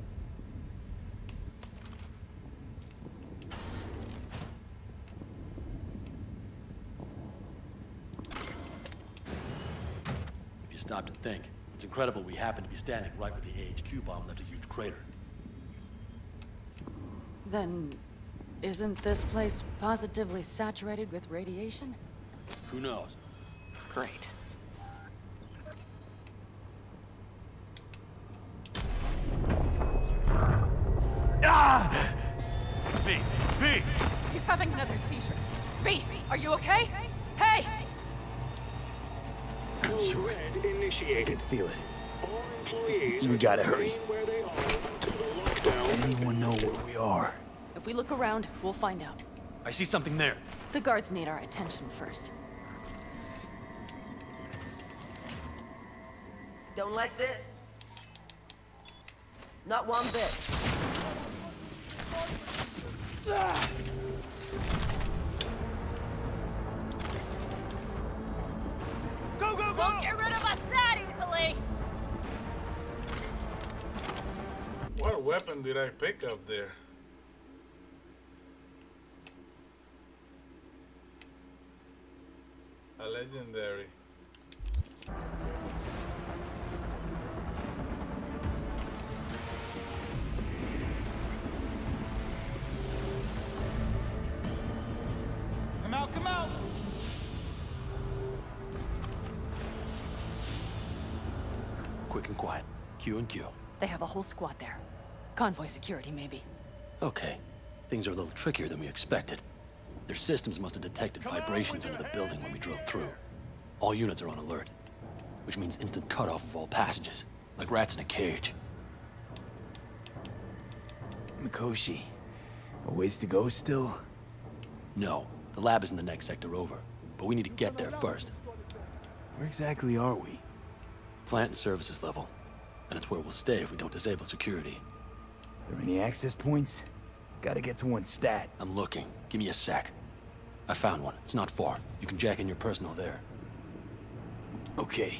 If you stop to think, it's incredible we happen to be standing right where the AHQ bomb left a huge crater. Then, isn't this place positively saturated with radiation? Who knows? Great. Ah! B! He's having another seizure. B, are you okay? Hey! I'm sure. I can feel it. We gotta hurry. Anyone know where we are? If we look around, we'll find out. I see something there. The guards need our attention first. Don't like this. Not one bit. Go, go, go! Won't get rid of us that easily! What weapon did I pick up there? A legendary. Come out, come out! Quick and quiet. Q and Q. They have a whole squad there. Convoy security, maybe. Okay. Things are a little trickier than we expected. Their systems must have detected vibrations under the building when we drove through. All units are on alert, which means instant cutoff of all passages, like rats in a cage. Mikoshi, a ways to go still? No, the lab is in the next sector over, but we need to get there first. Where exactly are we? Plant and services level, and it's where we'll stay if we don't disable security. Are there any access points? Gotta get to one stat. I'm looking. Give me a sec. I found one. It's not far. You can jack in your personal there. Okay.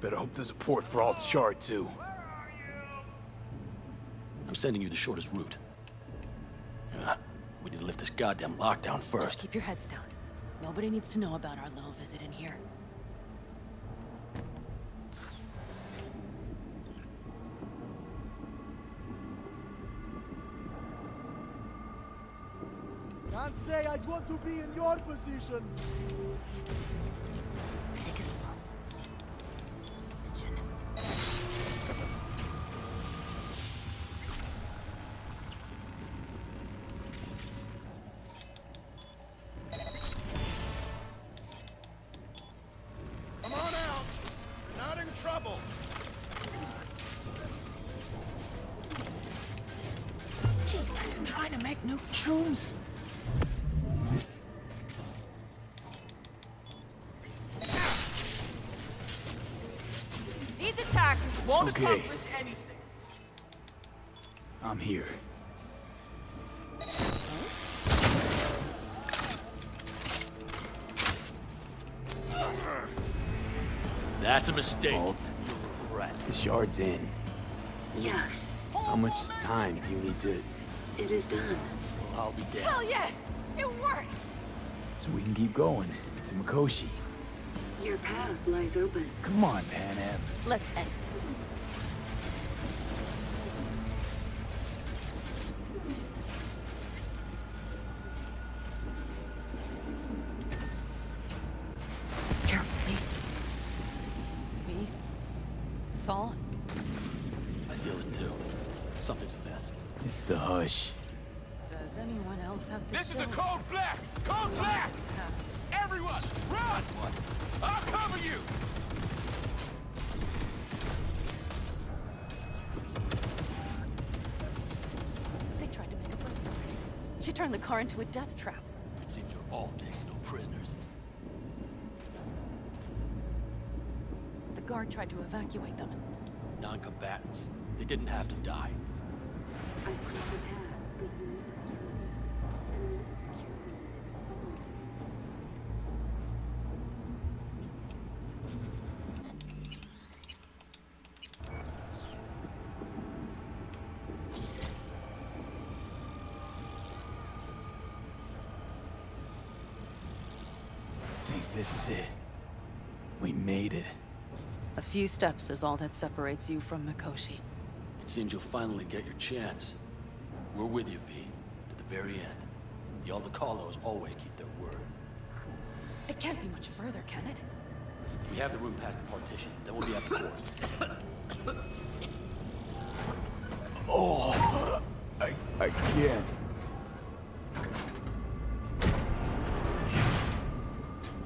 Better hope there's a port for alt shard too. I'm sending you the shortest route. Yeah, we need to lift this goddamn lockdown first. Just keep your heads down. Nobody needs to know about our little visit in here. Can't say I'd want to be in your position. Take it slow. Won't Okay. accomplish anything. I'm here. That's a mistake. Alt. You'll regret. The shard's in. Yes, How much time do you need to... it is done. Well, I'll be damned. Hell yes! It worked! So we can keep going to Mikoshi? Your path lies open. Come on, Panam. Let's end this. Careful, V. Saul? I feel it too. Something's amiss. It's the hush. Does anyone else have the This is a chills? code black! Code black! Everyone, run! I'll cover you! They tried to make a break for her. She turned the car into a death trap. It seems your all takes no prisoners. The guard tried to evacuate them. Non-combatants. They didn't have to die. I put the path, but you need us to run. And then security is following. I think this is it. We made it. A few steps is all that separates you from Mikoshi. It seems you'll finally get your chance. We're with you, V, to the very end. The Aldecalos always keep their word. It can't be much further, can it? We have the room past the partition, then we'll be at the port. Oh, I can't.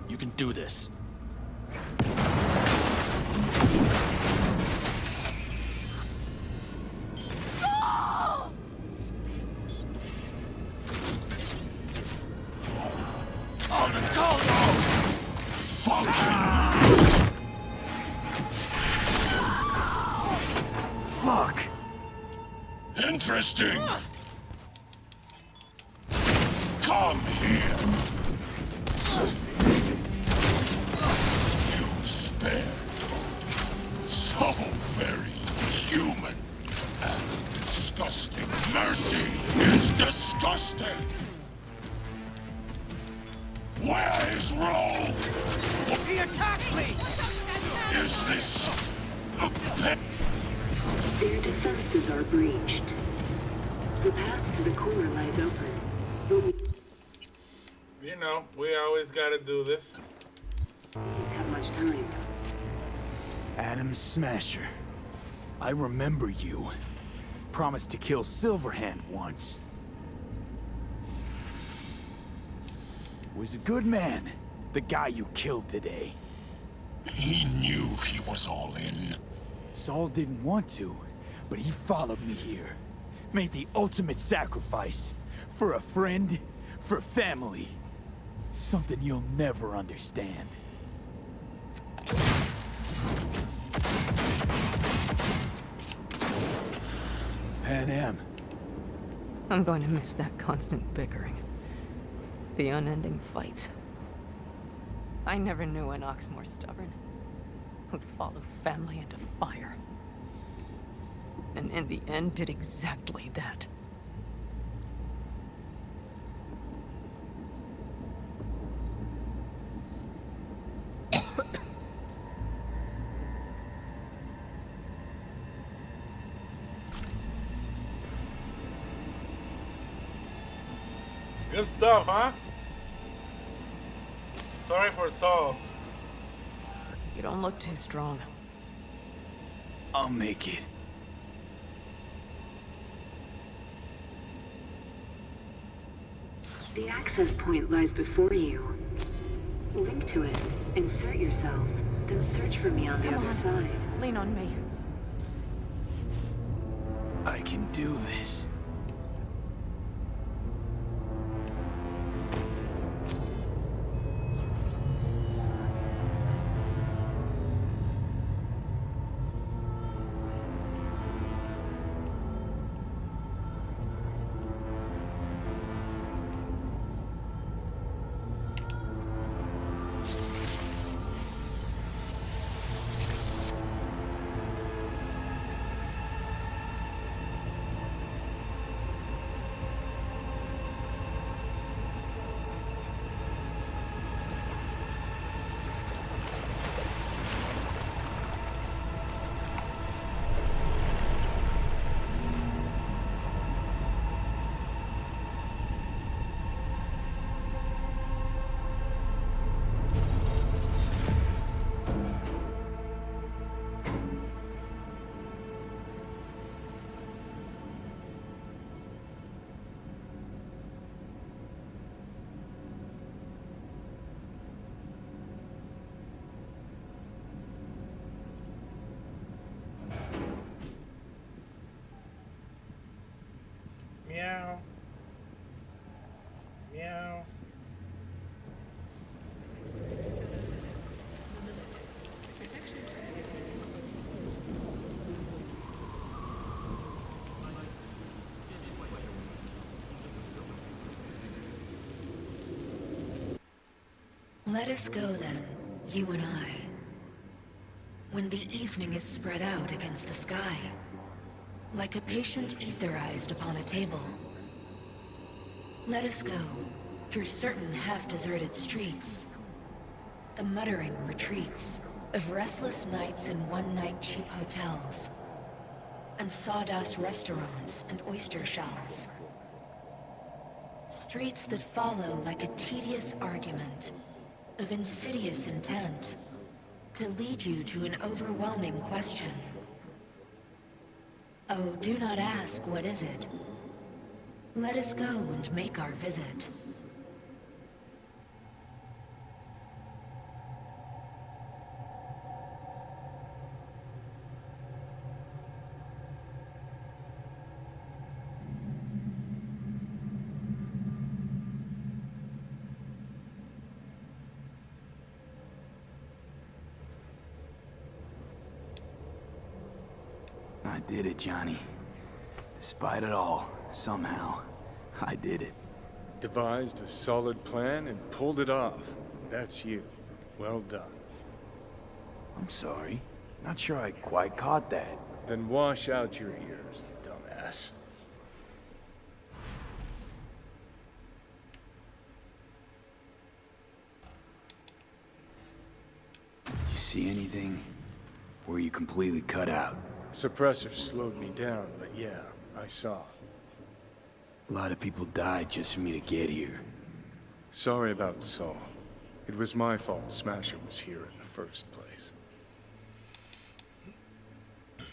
You can do this. Fuck! Interesting. Come here. You spared. So very human and disgusting. Mercy is disgusting. Where is Rome? He attacked me! Is this a pit? Their defenses are breached. The path to the core lies open. But we You know, we always gotta do this. don't have much time. Adam Smasher. I remember you. Promised to kill Silverhand once. Was a good man, the guy you killed today. He knew he was all in. Saul didn't want to, but he followed me here. Made the ultimate sacrifice. For a friend, for family. Something you'll never understand. Panam. I'm going to miss that constant bickering. The unending fights. I never knew an ox more stubborn. Who'd follow family into fire. And in the end did exactly that. Good stuff, huh? Sorry for Saul. You don't look too strong. I'll make it. The access point lies before you. Link to it, insert yourself, then search for me on the other side. Lean on me. I can do this. Meow. Let us go then, you and I. When the evening is spread out against the sky, like a patient etherized upon a table. Let us go through certain half-deserted streets, the muttering retreats of restless nights in one-night cheap hotels, and sawdust restaurants and oyster shells. Streets that follow like a tedious argument of insidious intent to lead you to an overwhelming question. Oh, do not ask, what is it? Let us go and make our visit. I did it, Johnny. Despite it all, somehow, I did it. Devised a solid plan and pulled it off. That's you. Well done. I'm sorry. Not sure I quite caught that. Then wash out your ears, dumbass. Did you see anything? Or were you completely cut out? Suppressor slowed me down, but yeah, I saw. A lot of people died just for me to get here. Sorry about Saul. It was my fault Smasher was here in the first place. We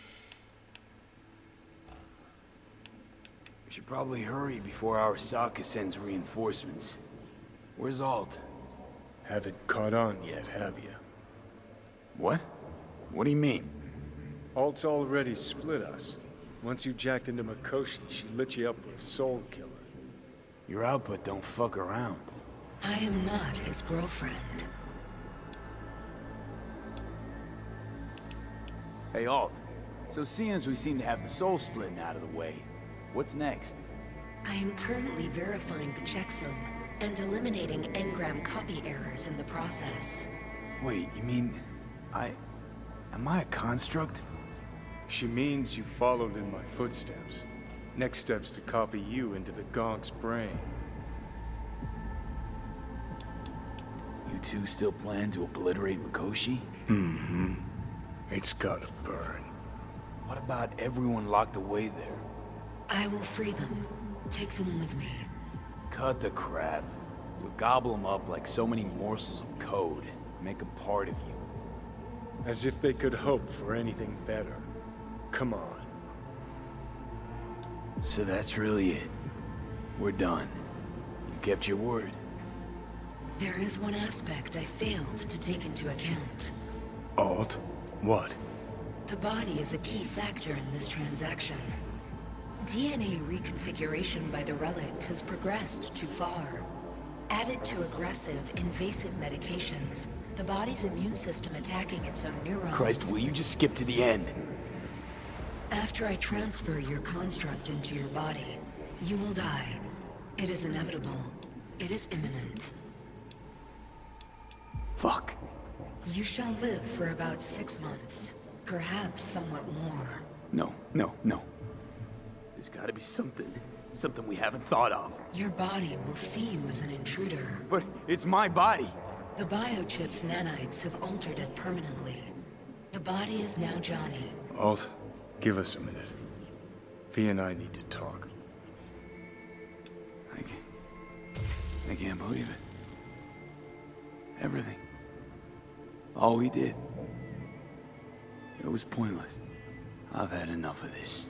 should probably hurry before Arasaka sends reinforcements. Where's Alt? Haven't caught on yet, have you? What? What do you mean? Alt's already split us. Once you jacked into Mikoshi, she lit you up with Soul Killer. Your output don't fuck around. I am not his girlfriend. Hey, Alt. So seeing as we seem to have the soul splitting out of the way, what's next? I am currently verifying the checksum and eliminating engram copy errors in the process. Wait, you mean... Am I a construct? She means you followed in my footsteps. Next step's to copy you into the Gonk's brain. You two still plan to obliterate Mikoshi? Mm-hmm. It's gotta burn. What about everyone locked away there? I will free them. Take them with me. Cut the crap. You'll gobble them up like so many morsels of code. Make them part of you. As if they could hope for anything better. Come on. So that's really it. We're done. You kept your word. There is one aspect I failed to take into account. Alt? What? The body is a key factor in this transaction. DNA reconfiguration by the relic has progressed too far. Added to aggressive, invasive medications, the body's immune system attacking its own neurons... Christ, will you just skip to the end? After I transfer your construct into your body, you will die. It is inevitable. It is imminent. Fuck. You shall live for about 6 months. Perhaps somewhat more. No. There's gotta be something. Something we haven't thought of. Your body will see you as an intruder. But it's my body. The biochip's nanites have altered it permanently. The body is now Johnny. Alt, give us a minute. V and I need to talk. I can't believe it. Everything. All we did. It was pointless. I've had enough of this.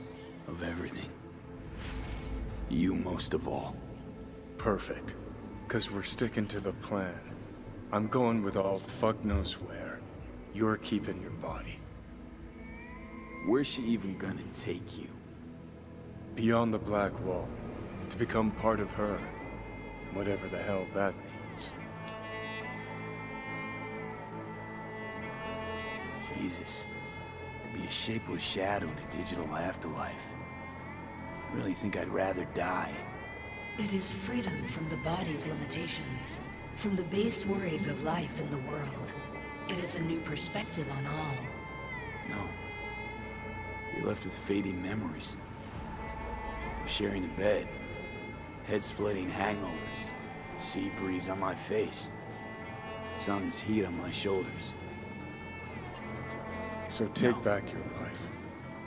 Of everything. You most of all. Perfect. 'Cause we're sticking to the plan. I'm going with Alt fuck knows where. You're keeping your body. Where's she even gonna take you? Beyond the Black Wall. To become part of her. Whatever the hell that means. Jesus. To be a shapeless shadow in a digital afterlife. I really think I'd rather die. It is freedom from the body's limitations, from the base worries of life in the world. It is a new perspective on all. No. You're left with fading memories. Sharing a bed. Head-splitting hangovers. Sea breeze on my face. Sun's heat on my shoulders. So take back your life.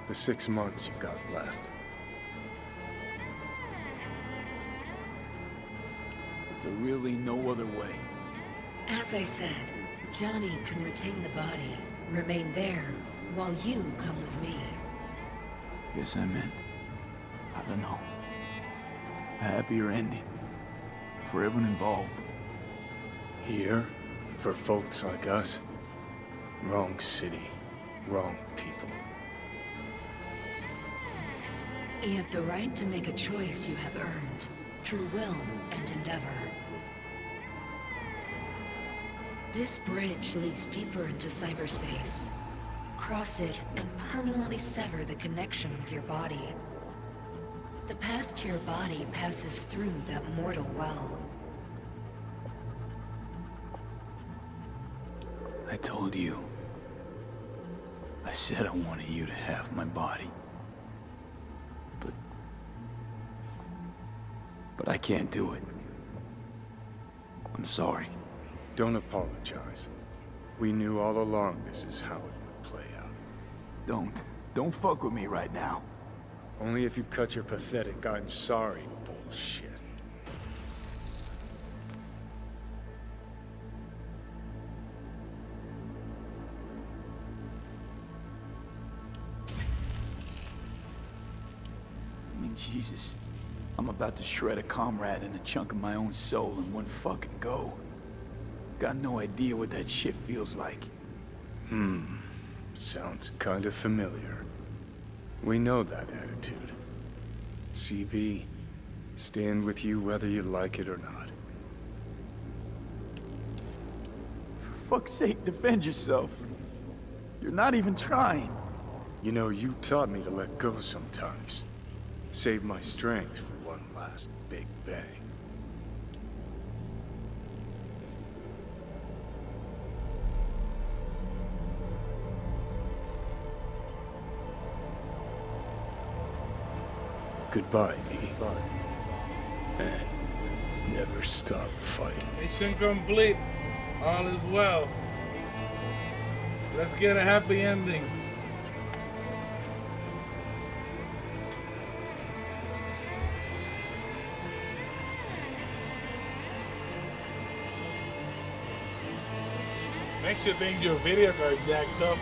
The 6 months you got left. Is there really no other way? As I said, Johnny can retain the body, remain there, while you come with me. Guess I meant, I don't know, a happier ending for everyone involved. Here, for folks like us, wrong city, wrong people. Yet the right to make a choice you have earned, through will and endeavor. This bridge leads deeper into cyberspace. Cross it and permanently sever the connection with your body. The path to your body passes through that mortal well. I told you. I said I wanted you to have my body. But I can't do it. I'm sorry. Don't apologize. We knew all along this is how it would play out. Don't fuck with me right now. Only if you cut your pathetic "I'm sorry" bullshit. I mean, Jesus. I'm about to shred a comrade and a chunk of my own soul in one fucking go. Got no idea what that shit feels like. Sounds kind of familiar. We know that attitude. CV, stand with you whether you like it or not. For fuck's sake, defend yourself. You're not even trying. You know, you taught me to let go sometimes. Save my strength for one last big bang. Goodbye, V. And never stop fighting. Mission complete. All is well. Let's get a happy ending. Makes you think your video card jacked up.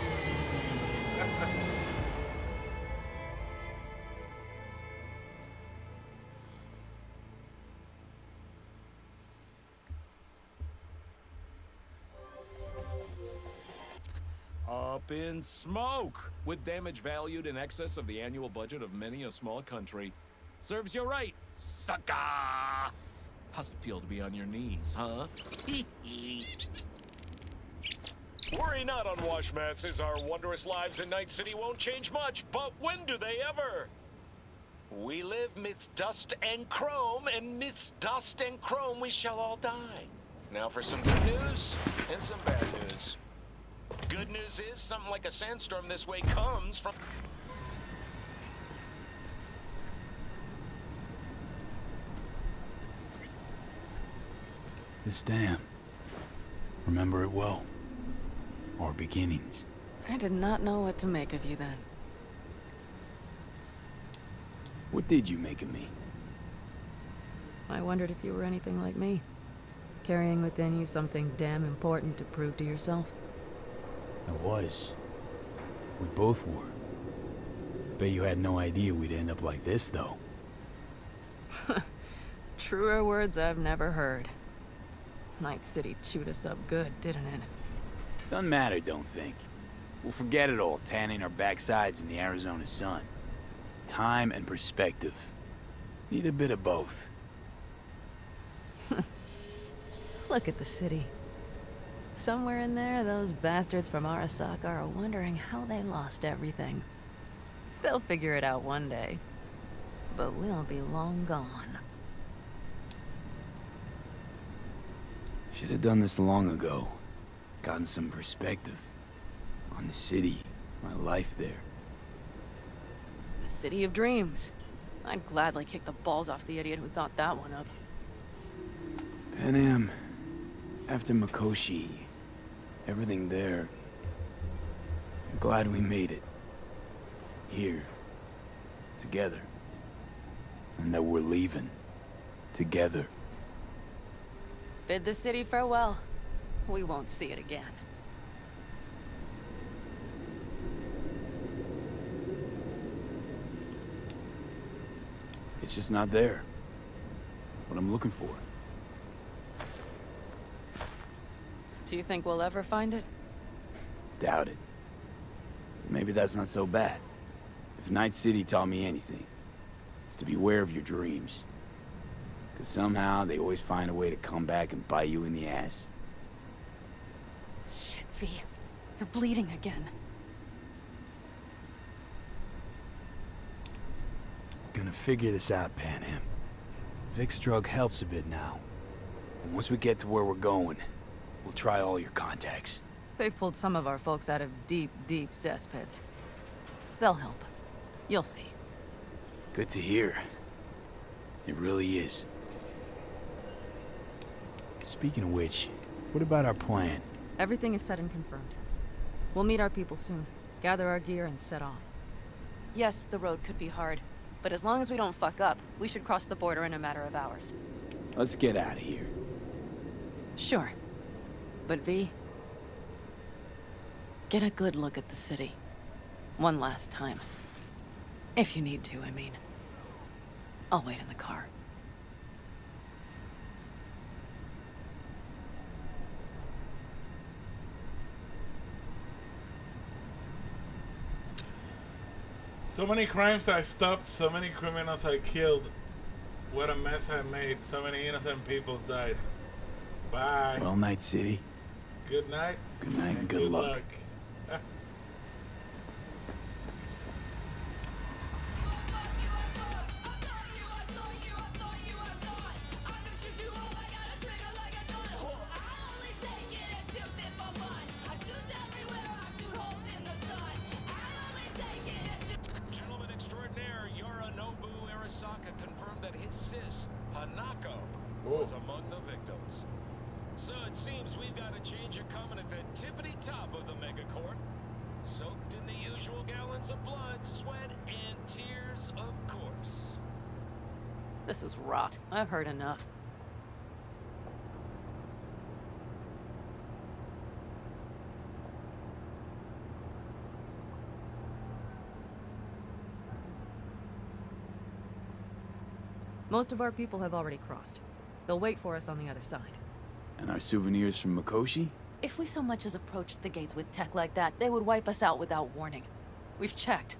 Up in smoke! With damage valued in excess of the annual budget of many a small country. Serves you right, sucker! How's it feel to be on your knees, huh? Worry not, unwashed masses. Our wondrous lives in Night City won't change much, but when do they ever? We live midst dust and chrome, and midst dust and chrome we shall all die. Now for some good news and some bad news. Good news is something like a sandstorm this way comes from... This dam. Remember it well. Our beginnings. I did not know what to make of you then. What did you make of me? I wondered if you were anything like me. Carrying within you something damn important to prove to yourself. I was. We both were. Bet you had no idea we'd end up like this, though. Truer words I've never heard. Night City chewed us up good, didn't it? Doesn't matter, don't think. We'll forget it all, tanning our backsides in the Arizona sun. Time and perspective. Need a bit of both. Look at the city. Somewhere in there, those bastards from Arasaka are wondering how they lost everything. They'll figure it out one day. But we'll be long gone. Should have done this long ago. Gotten some perspective on the city, my life there. The city of dreams. I'd gladly kick the balls off the idiot who thought that one up. Panam, after Mikoshi, everything there. I'm glad we made it. Here. Together. And that we're leaving. Together. Bid the city farewell. We won't see it again. It's just not there. What I'm looking for. Do you think we'll ever find it? Doubt it. But maybe that's not so bad. If Night City taught me anything, it's to beware of your dreams. Because somehow they always find a way to come back and bite you in the ass. Shit, V. You're bleeding again. Gonna figure this out, Panam. Vic's drug helps a bit now. And once we get to where we're going, we'll try all your contacts. They've pulled some of our folks out of deep, deep cesspits. They'll help. You'll see. Good to hear. It really is. Speaking of which, what about our plan? Everything is set and confirmed. We'll meet our people soon, gather our gear, and set off. Yes, the road could be hard, but as long as we don't fuck up, we should cross the border in a matter of hours. Let's get out of here. Sure. But V, get a good look at the city. One last time. If you need to, I mean. I'll wait in the car. So many crimes I stopped, so many criminals I killed. What a mess I made. So many innocent peoples died. Bye. Well, Night City. Good night. Good night and good luck. Gentleman extraordinaire Yorinobu Arasaka confirmed that his sis, Hanako, was among the victims. So it seems we've got a change of coming at the tippity top of the megacorp. Soaked in the usual gallons of blood, sweat, and tears, of course. This is rot. I've heard enough. Most of our people have already crossed. They'll wait for us on the other side. And our souvenirs from Mikoshi? If we so much as approached the gates with tech like that, they would wipe us out without warning. We've checked.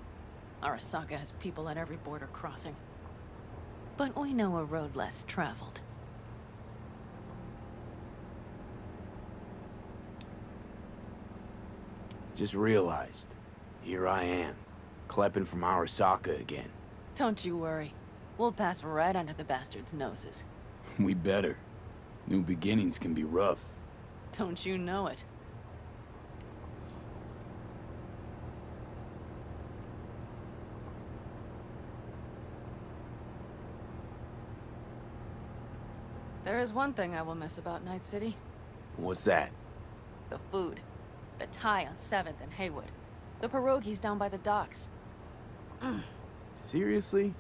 Arasaka has people at every border crossing. But we know a road less traveled. Just realized. Here I am, klepping from Arasaka again. Don't you worry. We'll pass right under the bastards' noses. We better. New beginnings can be rough. Don't you know it? There is one thing I will miss about Night City. What's that? The food. The Thai on 7th and Haywood. The pierogies down by the docks. Seriously?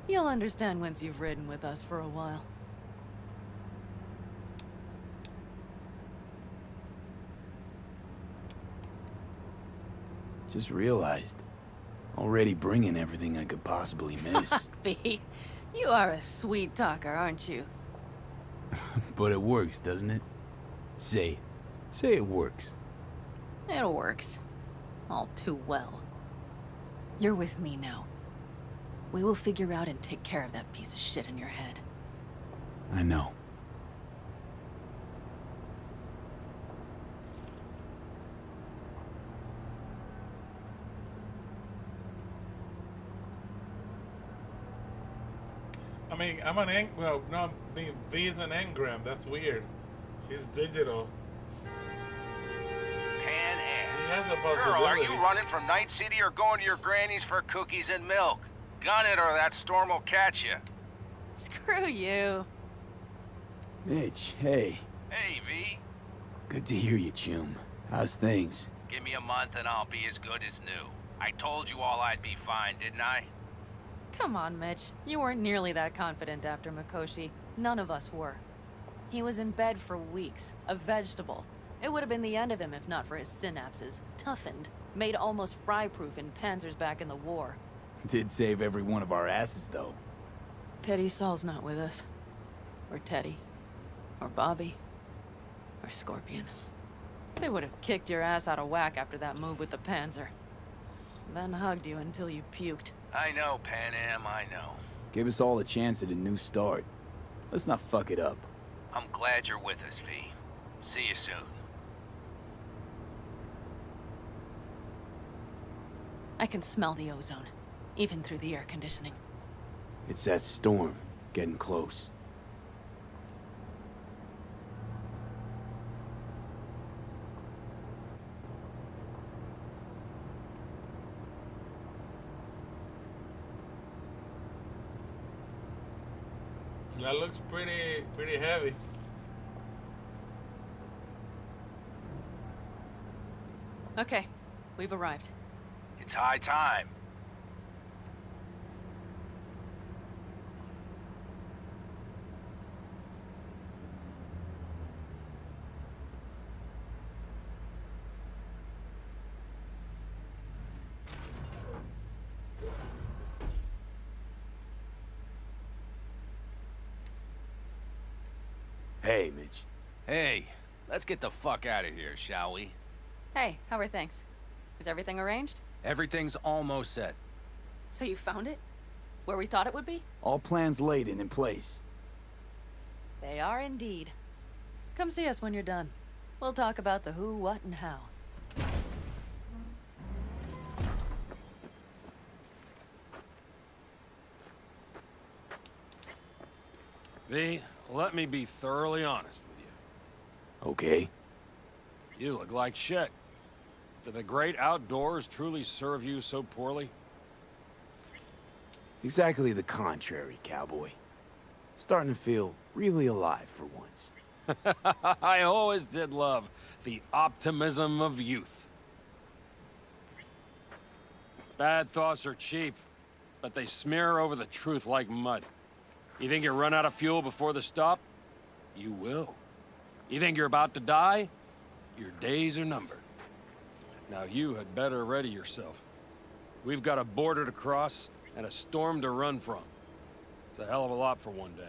You'll understand once you've ridden with us for a while. Just realized. Already bringing everything I could possibly miss. V, you are a sweet talker, aren't you? But it works, doesn't it? Say it. Say it works. It works. All too well. You're with me now. We will figure out and take care of that piece of shit in your head. I know. mean, I'm an Eng. Well, no, I mean, V is an engram. That's weird. He's digital. Pan He has a Girl, possibility. are you running from Night City or going to your granny's for cookies and milk? Gun it or that storm will catch you. Screw you. Mitch, hey. Hey, V. Good to hear you, chum. How's things? Give me a month and I'll be as good as new. I told you all I'd be fine, didn't I? Come on, Mitch. You weren't nearly that confident after Mikoshi. None of us were. He was in bed for weeks, a vegetable. It would have been the end of him if not for his synapses. Toughened, made almost fry-proof in panzers back in the war. Did save every one of our asses, though. Pity Saul's not with us. Or Teddy. Or Bobby. Or Scorpion. They would have kicked your ass out of whack after that move with the Panzer. Then hugged you until you puked. I know, Panam, I know. Give us all a chance at a new start. Let's not fuck it up. I'm glad you're with us, V. See you soon. I can smell the ozone, even through the air conditioning. It's that storm, getting close. That looks pretty heavy. Okay, we've arrived. It's high time. Hey, Mitch. Hey, let's get the fuck out of here, shall we? Hey, how are things? Is everything arranged? Everything's almost set. So you found it? Where we thought it would be? All plans laid and in place. They are indeed. Come see us when you're done. We'll talk about the who, what, and how. V, let me be thoroughly honest with you. Okay. You look like shit. Do the great outdoors truly serve you so poorly? Exactly the contrary, cowboy. Starting to feel really alive for once. I always did love the optimism of youth. Bad thoughts are cheap, but they smear over the truth like mud. You think you run out of fuel before the stop? You will. You think you're about to die? Your days are numbered. Now you had better ready yourself. We've got a border to cross and a storm to run from. It's a hell of a lot for one day.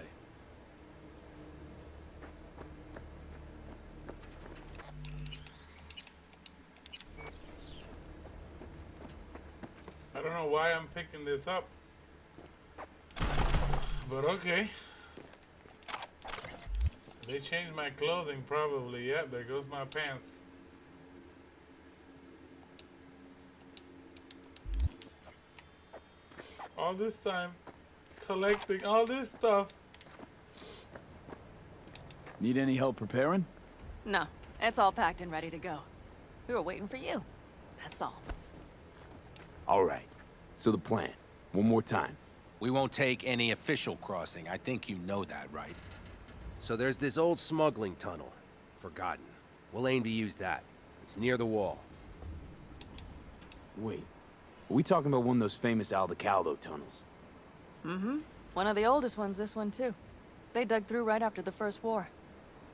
I don't know why I'm picking this up. But okay. They changed my clothing probably. Yeah, there goes my pants. All this time collecting all this stuff. Need any help preparing? No, it's all packed and ready to go. We were waiting for you. That's all. All right. So the plan. One more time. We won't take any official crossing. I think you know that, right? So there's this old smuggling tunnel. Forgotten. We'll aim to use that. It's near the wall. Wait. Are we talking about one of those famous Aldecaldo tunnels? Mm-hmm. One of the oldest ones, this one too. They dug through right after the First War.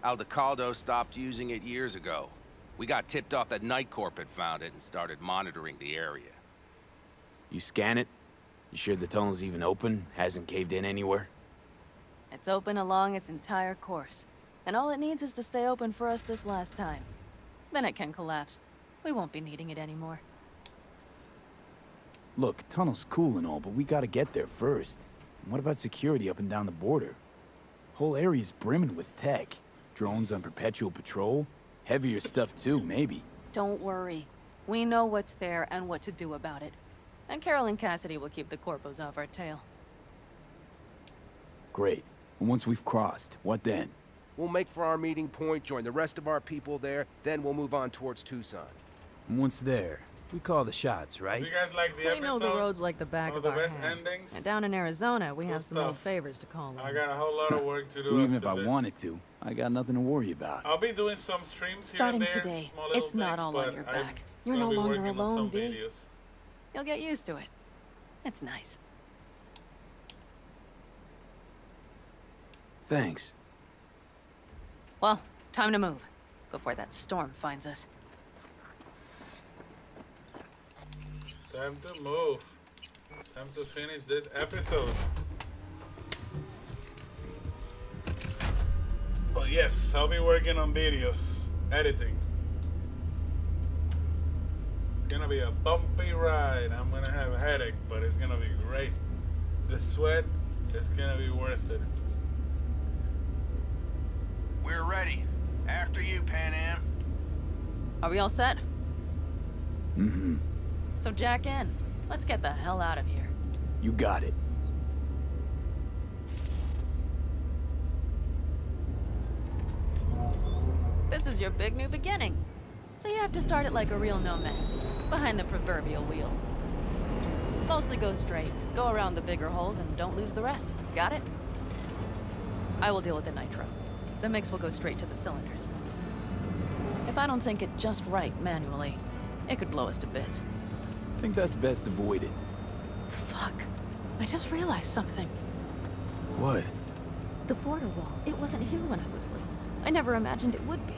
Aldecaldo stopped using it years ago. We got tipped off that Night Corp had found it and started monitoring the area. You scan it? You sure the tunnel's even open? Hasn't caved in anywhere? It's open along its entire course. And all it needs is to stay open for us this last time. Then it can collapse. We won't be needing it anymore. Look, tunnel's cool and all, but we gotta get there first. And what about security up and down the border? Whole area's brimming with tech. Drones on perpetual patrol. Heavier stuff too, maybe. Don't worry. We know what's there and what to do about it. And Carol and Cassidy will keep the corpos off our tail. Great. And once we've crossed, what then? We'll make for our meeting point, join the rest of our people there, then we'll move on towards Tucson. And once there, we call the shots, right? Do you guys like the We episode? know the roads like the back of the our best hand. endings? And down in Arizona, we Cool have some old stuff. favors to call on. I got a whole lot of work to do. So even if I after this. wanted to, I got nothing to worry about. I'll be doing some streams Starting here and there, today, small little it's not things, all but on your I'm back. You're gonna no be longer working on alone, some V. videos. You'll get used to it. It's nice. Thanks. Well, time to move. Before that storm finds us. Time to move. Time to finish this episode. But yes, I'll be working on videos, editing. It's gonna be a bumpy ride. I'm gonna have a headache, but it's gonna be great. The sweat is gonna be worth it. We're ready. After you, Panam. Are we all set? Mm-hmm. So jack in. Let's get the hell out of here. You got it. This is your big new beginning. So you have to start it like a real nomad, behind the proverbial wheel. Mostly go straight, go around the bigger holes, and don't lose the rest. Got it? I will deal with the nitro. The mix will go straight to the cylinders. If I don't sync it just right manually, it could blow us to bits. I think that's best avoided. Fuck. I just realized something. What? The border wall, it wasn't here when I was little. I never imagined it would be.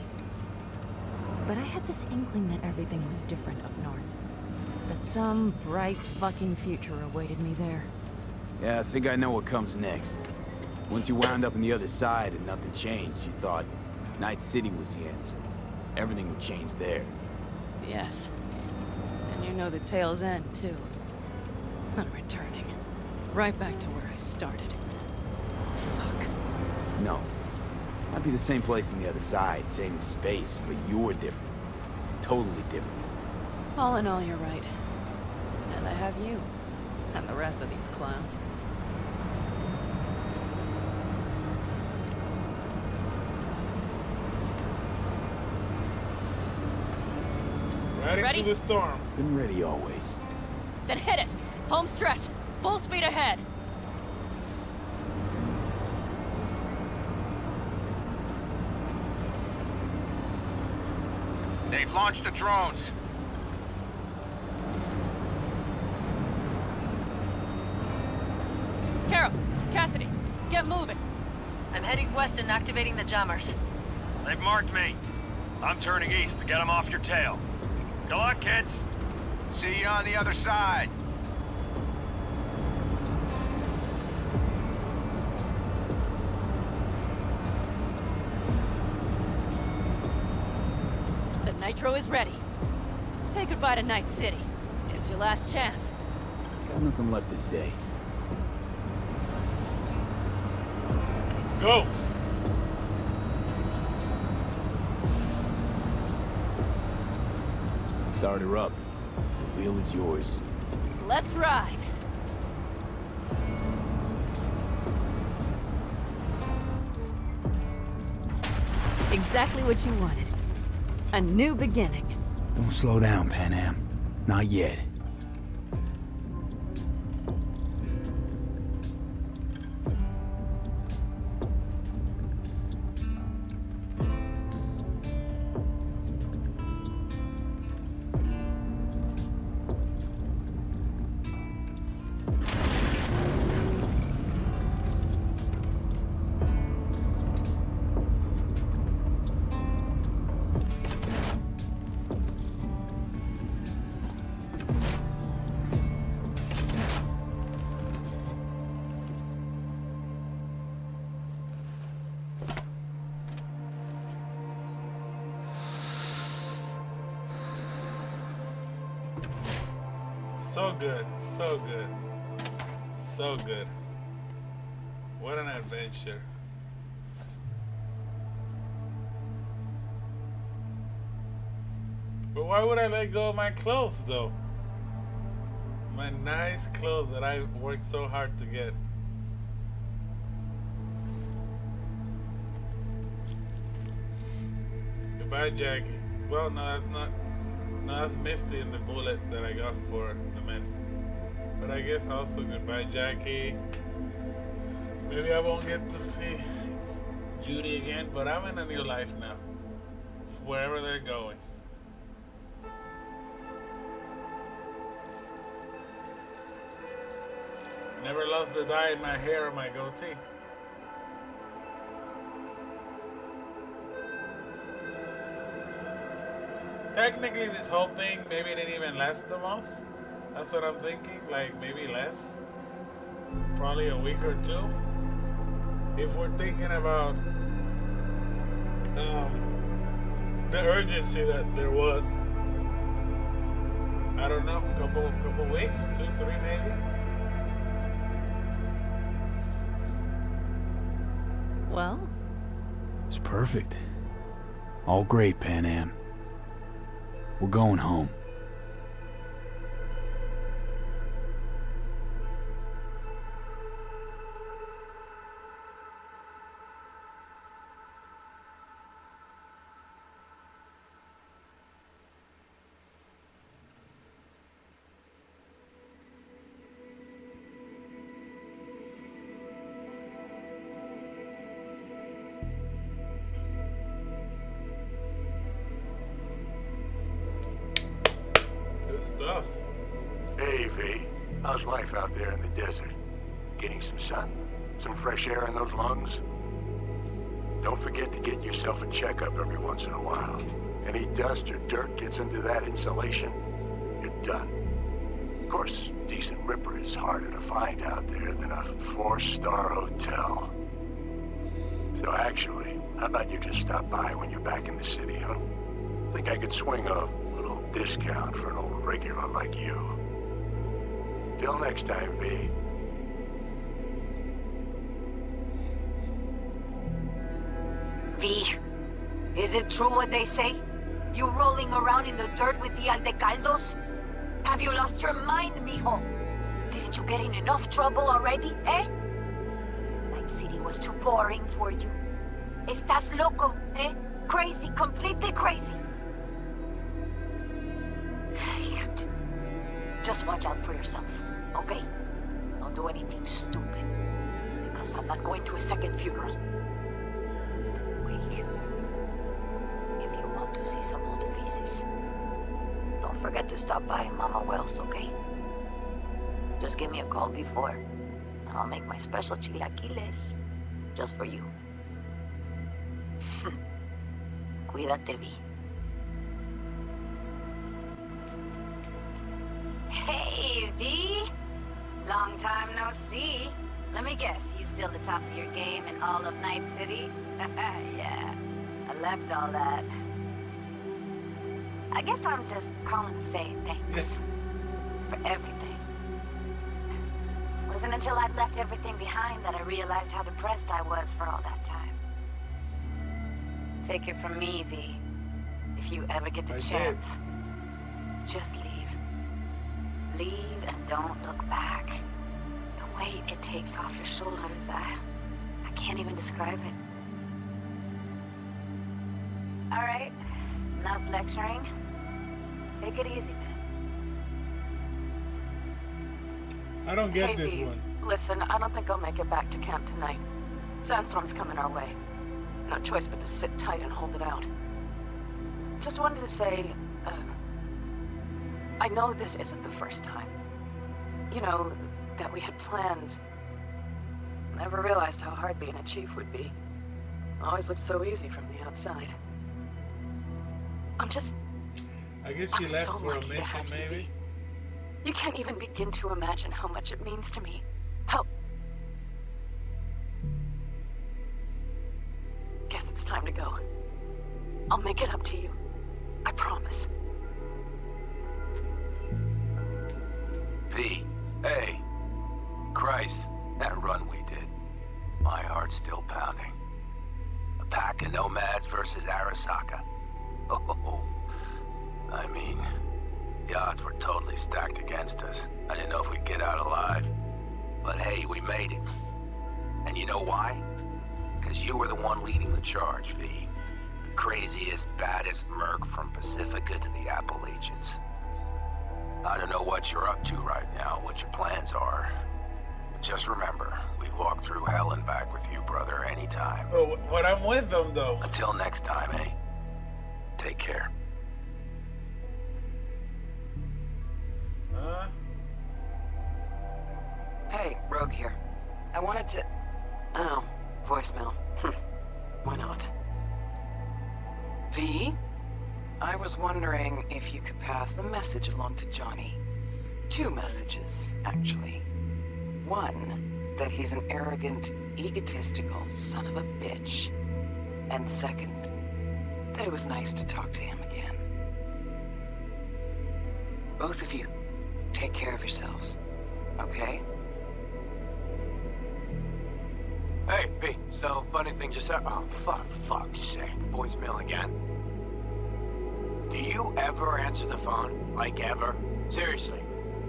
But I had this inkling that everything was different up north. That some bright fucking future awaited me there. Yeah, I think I know what comes next. Once you wound up on the other side and nothing changed, you thought Night City was the answer. Everything would change there. Yes. And you know the tale's end, too. I'm returning. Right back to where I started. Fuck. No. Might be the same place on the other side, same space, but you're different. Totally different. All in all, you're right. And I have you. And the rest of these clowns. Ready to the storm. Been ready always. Then hit it! Home stretch! Full speed ahead! They've launched the drones. Carol! Cassidy! Get moving! I'm heading west and activating the jammers. They've marked me. I'm turning east to get them off your tail. Good luck, kids. See you on the other side. The nitro is ready. Say goodbye to Night City. It's your last chance. Got nothing left to say. Go! Start her up. The wheel is yours. Let's ride! Exactly what you wanted. A new beginning. Don't slow down, Panam. Not yet. So good, so good, so good. What an adventure. But why would I let go of my clothes, though? My nice clothes that I worked so hard to get. Goodbye, Jackie. Well, no, that's not. No, that's Misty in the bullet that I got for the mess. But I guess also goodbye, Jackie. Maybe I won't get to see Judy again, but I'm in a new life now. Wherever they're going. Never lost the dye in my hair or my goatee. Technically, this whole thing maybe didn't even last a month. That's what I'm thinking. Like, maybe less. Probably a week or two. If we're thinking about the urgency that there was. I don't know, couple weeks, 2, 3 maybe. Well? It's perfect. All great, Panam. We're going home. Stuff. Hey, V. How's life out there in the desert? Getting some sun? Some fresh air in those lungs? Don't forget to get yourself a checkup every once in a while. Any dust or dirt gets into that insulation, you're done. Of course, decent ripper is harder to find out there than a 4-star hotel. So actually, how about you just stop by when you're back in the city, huh? Think I could swing a little discount for an old regular like you. Till next time, V. V, is it true what they say? You rolling around in the dirt with the Aldecaldos? Have you lost your mind, mijo? Didn't you get in enough trouble already, eh? Night City was too boring for you. Estás loco, eh? Crazy, completely crazy. Just watch out for yourself, okay? Don't do anything stupid, because I'm not going to a second funeral. Wait. If you want to see some old faces, don't forget to stop by Mama Wells, okay? Just give me a call before, and I'll make my special chilaquiles just for you. Cuídate, Vi. Hey, V! Long time no see. Let me guess, you still the top of your game in all of Night City? Yeah, I left all that. I guess I'm just calling to say thanks for everything. Wasn't until I'd left everything behind that I realized how depressed I was for all that time. Take it from me, V. If you ever get the chance, just leave. Leave and don't look back. The weight it takes off your shoulders, I can't even describe it. All right, enough lecturing. Take it easy, man. I don't get Hey, this V, one. listen, I don't think I'll make it back to camp tonight. Sandstorm's coming our way. No choice but to sit tight and hold it out. Just wanted to say, I know this isn't the first time. You know, that we had plans. Never realized how hard being a chief would be. Always looked so easy from the outside. I'm just... I guess she I'm left so for a lucky to mission, have you, maybe. V. You can't even begin to imagine how much it means to me. How... Guess it's time to go. I'll make it up to you. I promise. V, hey. Christ, that run we did. My heart's still pounding. A pack of nomads versus Arasaka. Oh, I mean, the odds were totally stacked against us. I didn't know if we'd get out alive. But hey, we made it. And you know why? Because you were the one leading the charge, V. Craziest, baddest merc from Pacifica to the Appalachians. I don't know what you're up to right now, what your plans are. But just remember, we'd walk through hell and back with you, brother, anytime. Oh, but I'm with them, though. Until next time, eh? Take care. Hey, Rogue here. I wanted to... Oh, voicemail. Why not? V? I was wondering if you could pass the message along to Johnny. 2 messages, actually. One, that he's an arrogant, egotistical son of a bitch. And second, that it was nice to talk to him again. Both of you, take care of yourselves, okay? Hey, B, so funny thing just said. Oh, fuck's sake. Voicemail again. Do you ever answer the phone? Like, ever? Seriously.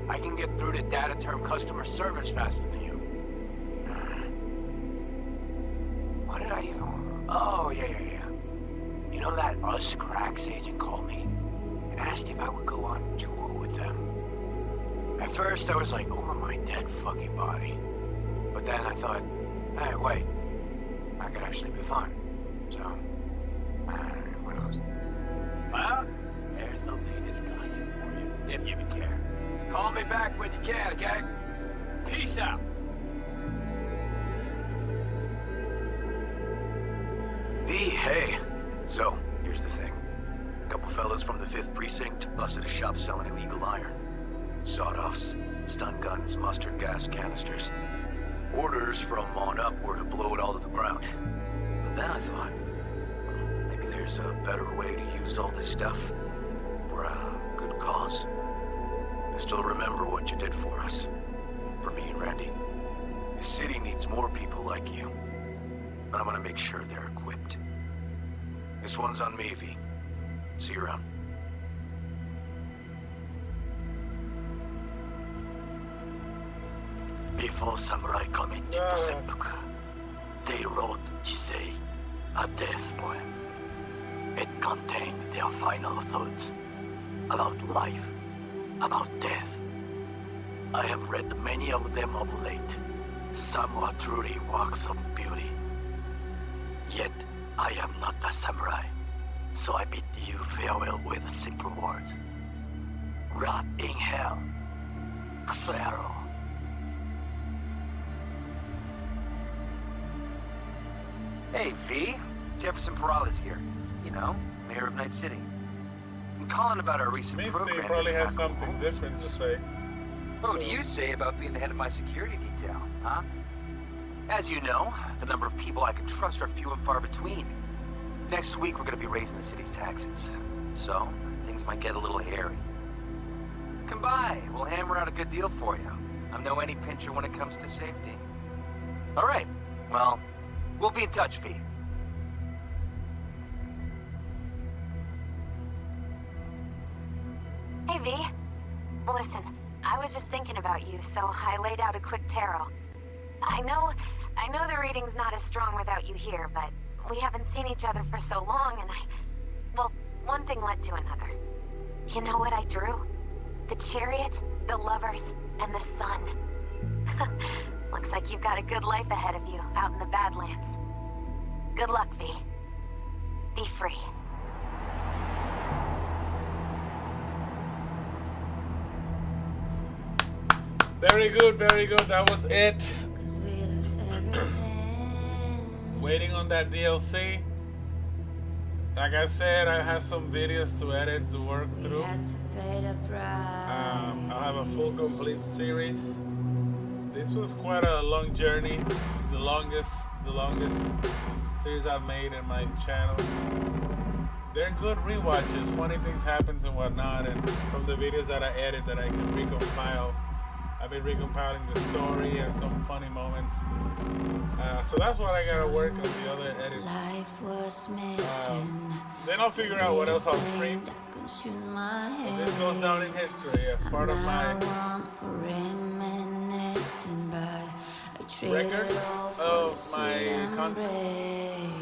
I can get through to data term customer service faster than you. What did I even... Oh, yeah. You know that Us Cracks agent called me and asked if I would go on tour with them. At first, I was like, over my dead fucking body. But then I thought, hey, wait. I could actually be fun. So, what else? Well, there's the latest gossip for you, if you even care. Call me back when you can, okay? Peace out. B, hey. So, here's the thing. A couple fellas from the 5th Precinct busted a shop selling illegal iron. Sawed-offs, stun guns, mustard gas canisters. Orders from on up were to blow it all to the ground. But then I thought, maybe there's a better way to use all this stuff for a good cause. I still remember what you did for us. For me and Randy. The city needs more people like you. And I'm gonna make sure they're equipped. This one's on me, V. See you around. Before samurai committed to seppuku, they wrote Jisei, a death poem. It contained their final thoughts about life, about death. I have read many of them of late. Some are truly works of beauty. Yet, I am not a samurai, so I bid you farewell with simple words. Rot in hell, Xero. Hey, V. Jefferson Peralta's here. You know, mayor of Night City. I'm calling about our recent program. Steve probably has something different to say. What do you say about being the head of my security detail, huh? As you know, the number of people I can trust are few and far between. Next week, we're going to be raising the city's taxes. So, things might get a little hairy. Come by. We'll hammer out a good deal for you. I'm no any pincher when it comes to safety. All right. Well, we'll be in touch, V. Hey, V. Listen, I was just thinking about you, so I laid out a quick tarot. I know the reading's not as strong without you here, but we haven't seen each other for so long, and well, one thing led to another. You know what I drew? The chariot, the lovers, and the sun. Looks like you've got a good life ahead of you, out in the Badlands. Good luck, V. Be free. Very good, very good. That was it. Waiting on that DLC. Like I said, I have some videos to edit, to work through. I'll have a full complete series. This was quite a long journey. The longest series I've made in my channel. They're good rewatches. Funny things happen and whatnot, and from the videos that I edit that I can recompile. I've been recompiling the story and some funny moments. So that's what I gotta work on, the other edits. Then I'll figure out what else I'll stream. But this goes down in history as part of my records of my content.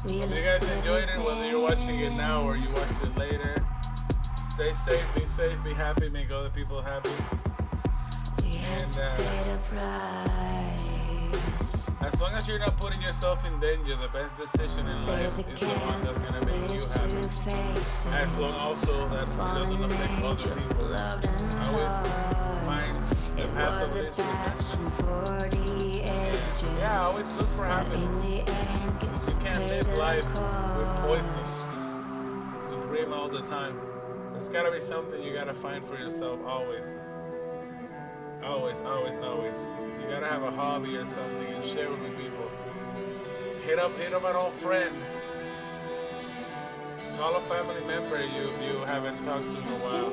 Hope you guys enjoyed it, whether you're watching it now or you watched it later. Stay safe, be happy, make other people happy. And as long as you're not putting yourself in danger, the best decision in life is the one that's going to make you happy. As long also that it doesn't affect other people. Always find the path of least resistance. And yeah, always look for happiness. Because you can't live life with poisons. We dream all the time. There's got to be something you got to find for yourself always. Always. You gotta have a hobby or something and share it with people. Hit up an old friend. Call a family member you haven't talked to in a while.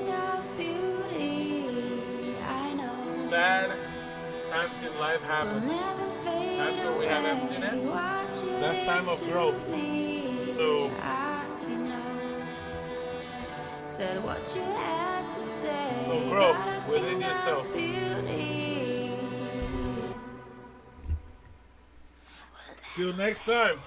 Sad times in life happen. Times where we have emptiness. That's time of growth. So grow within yourself. Till next time.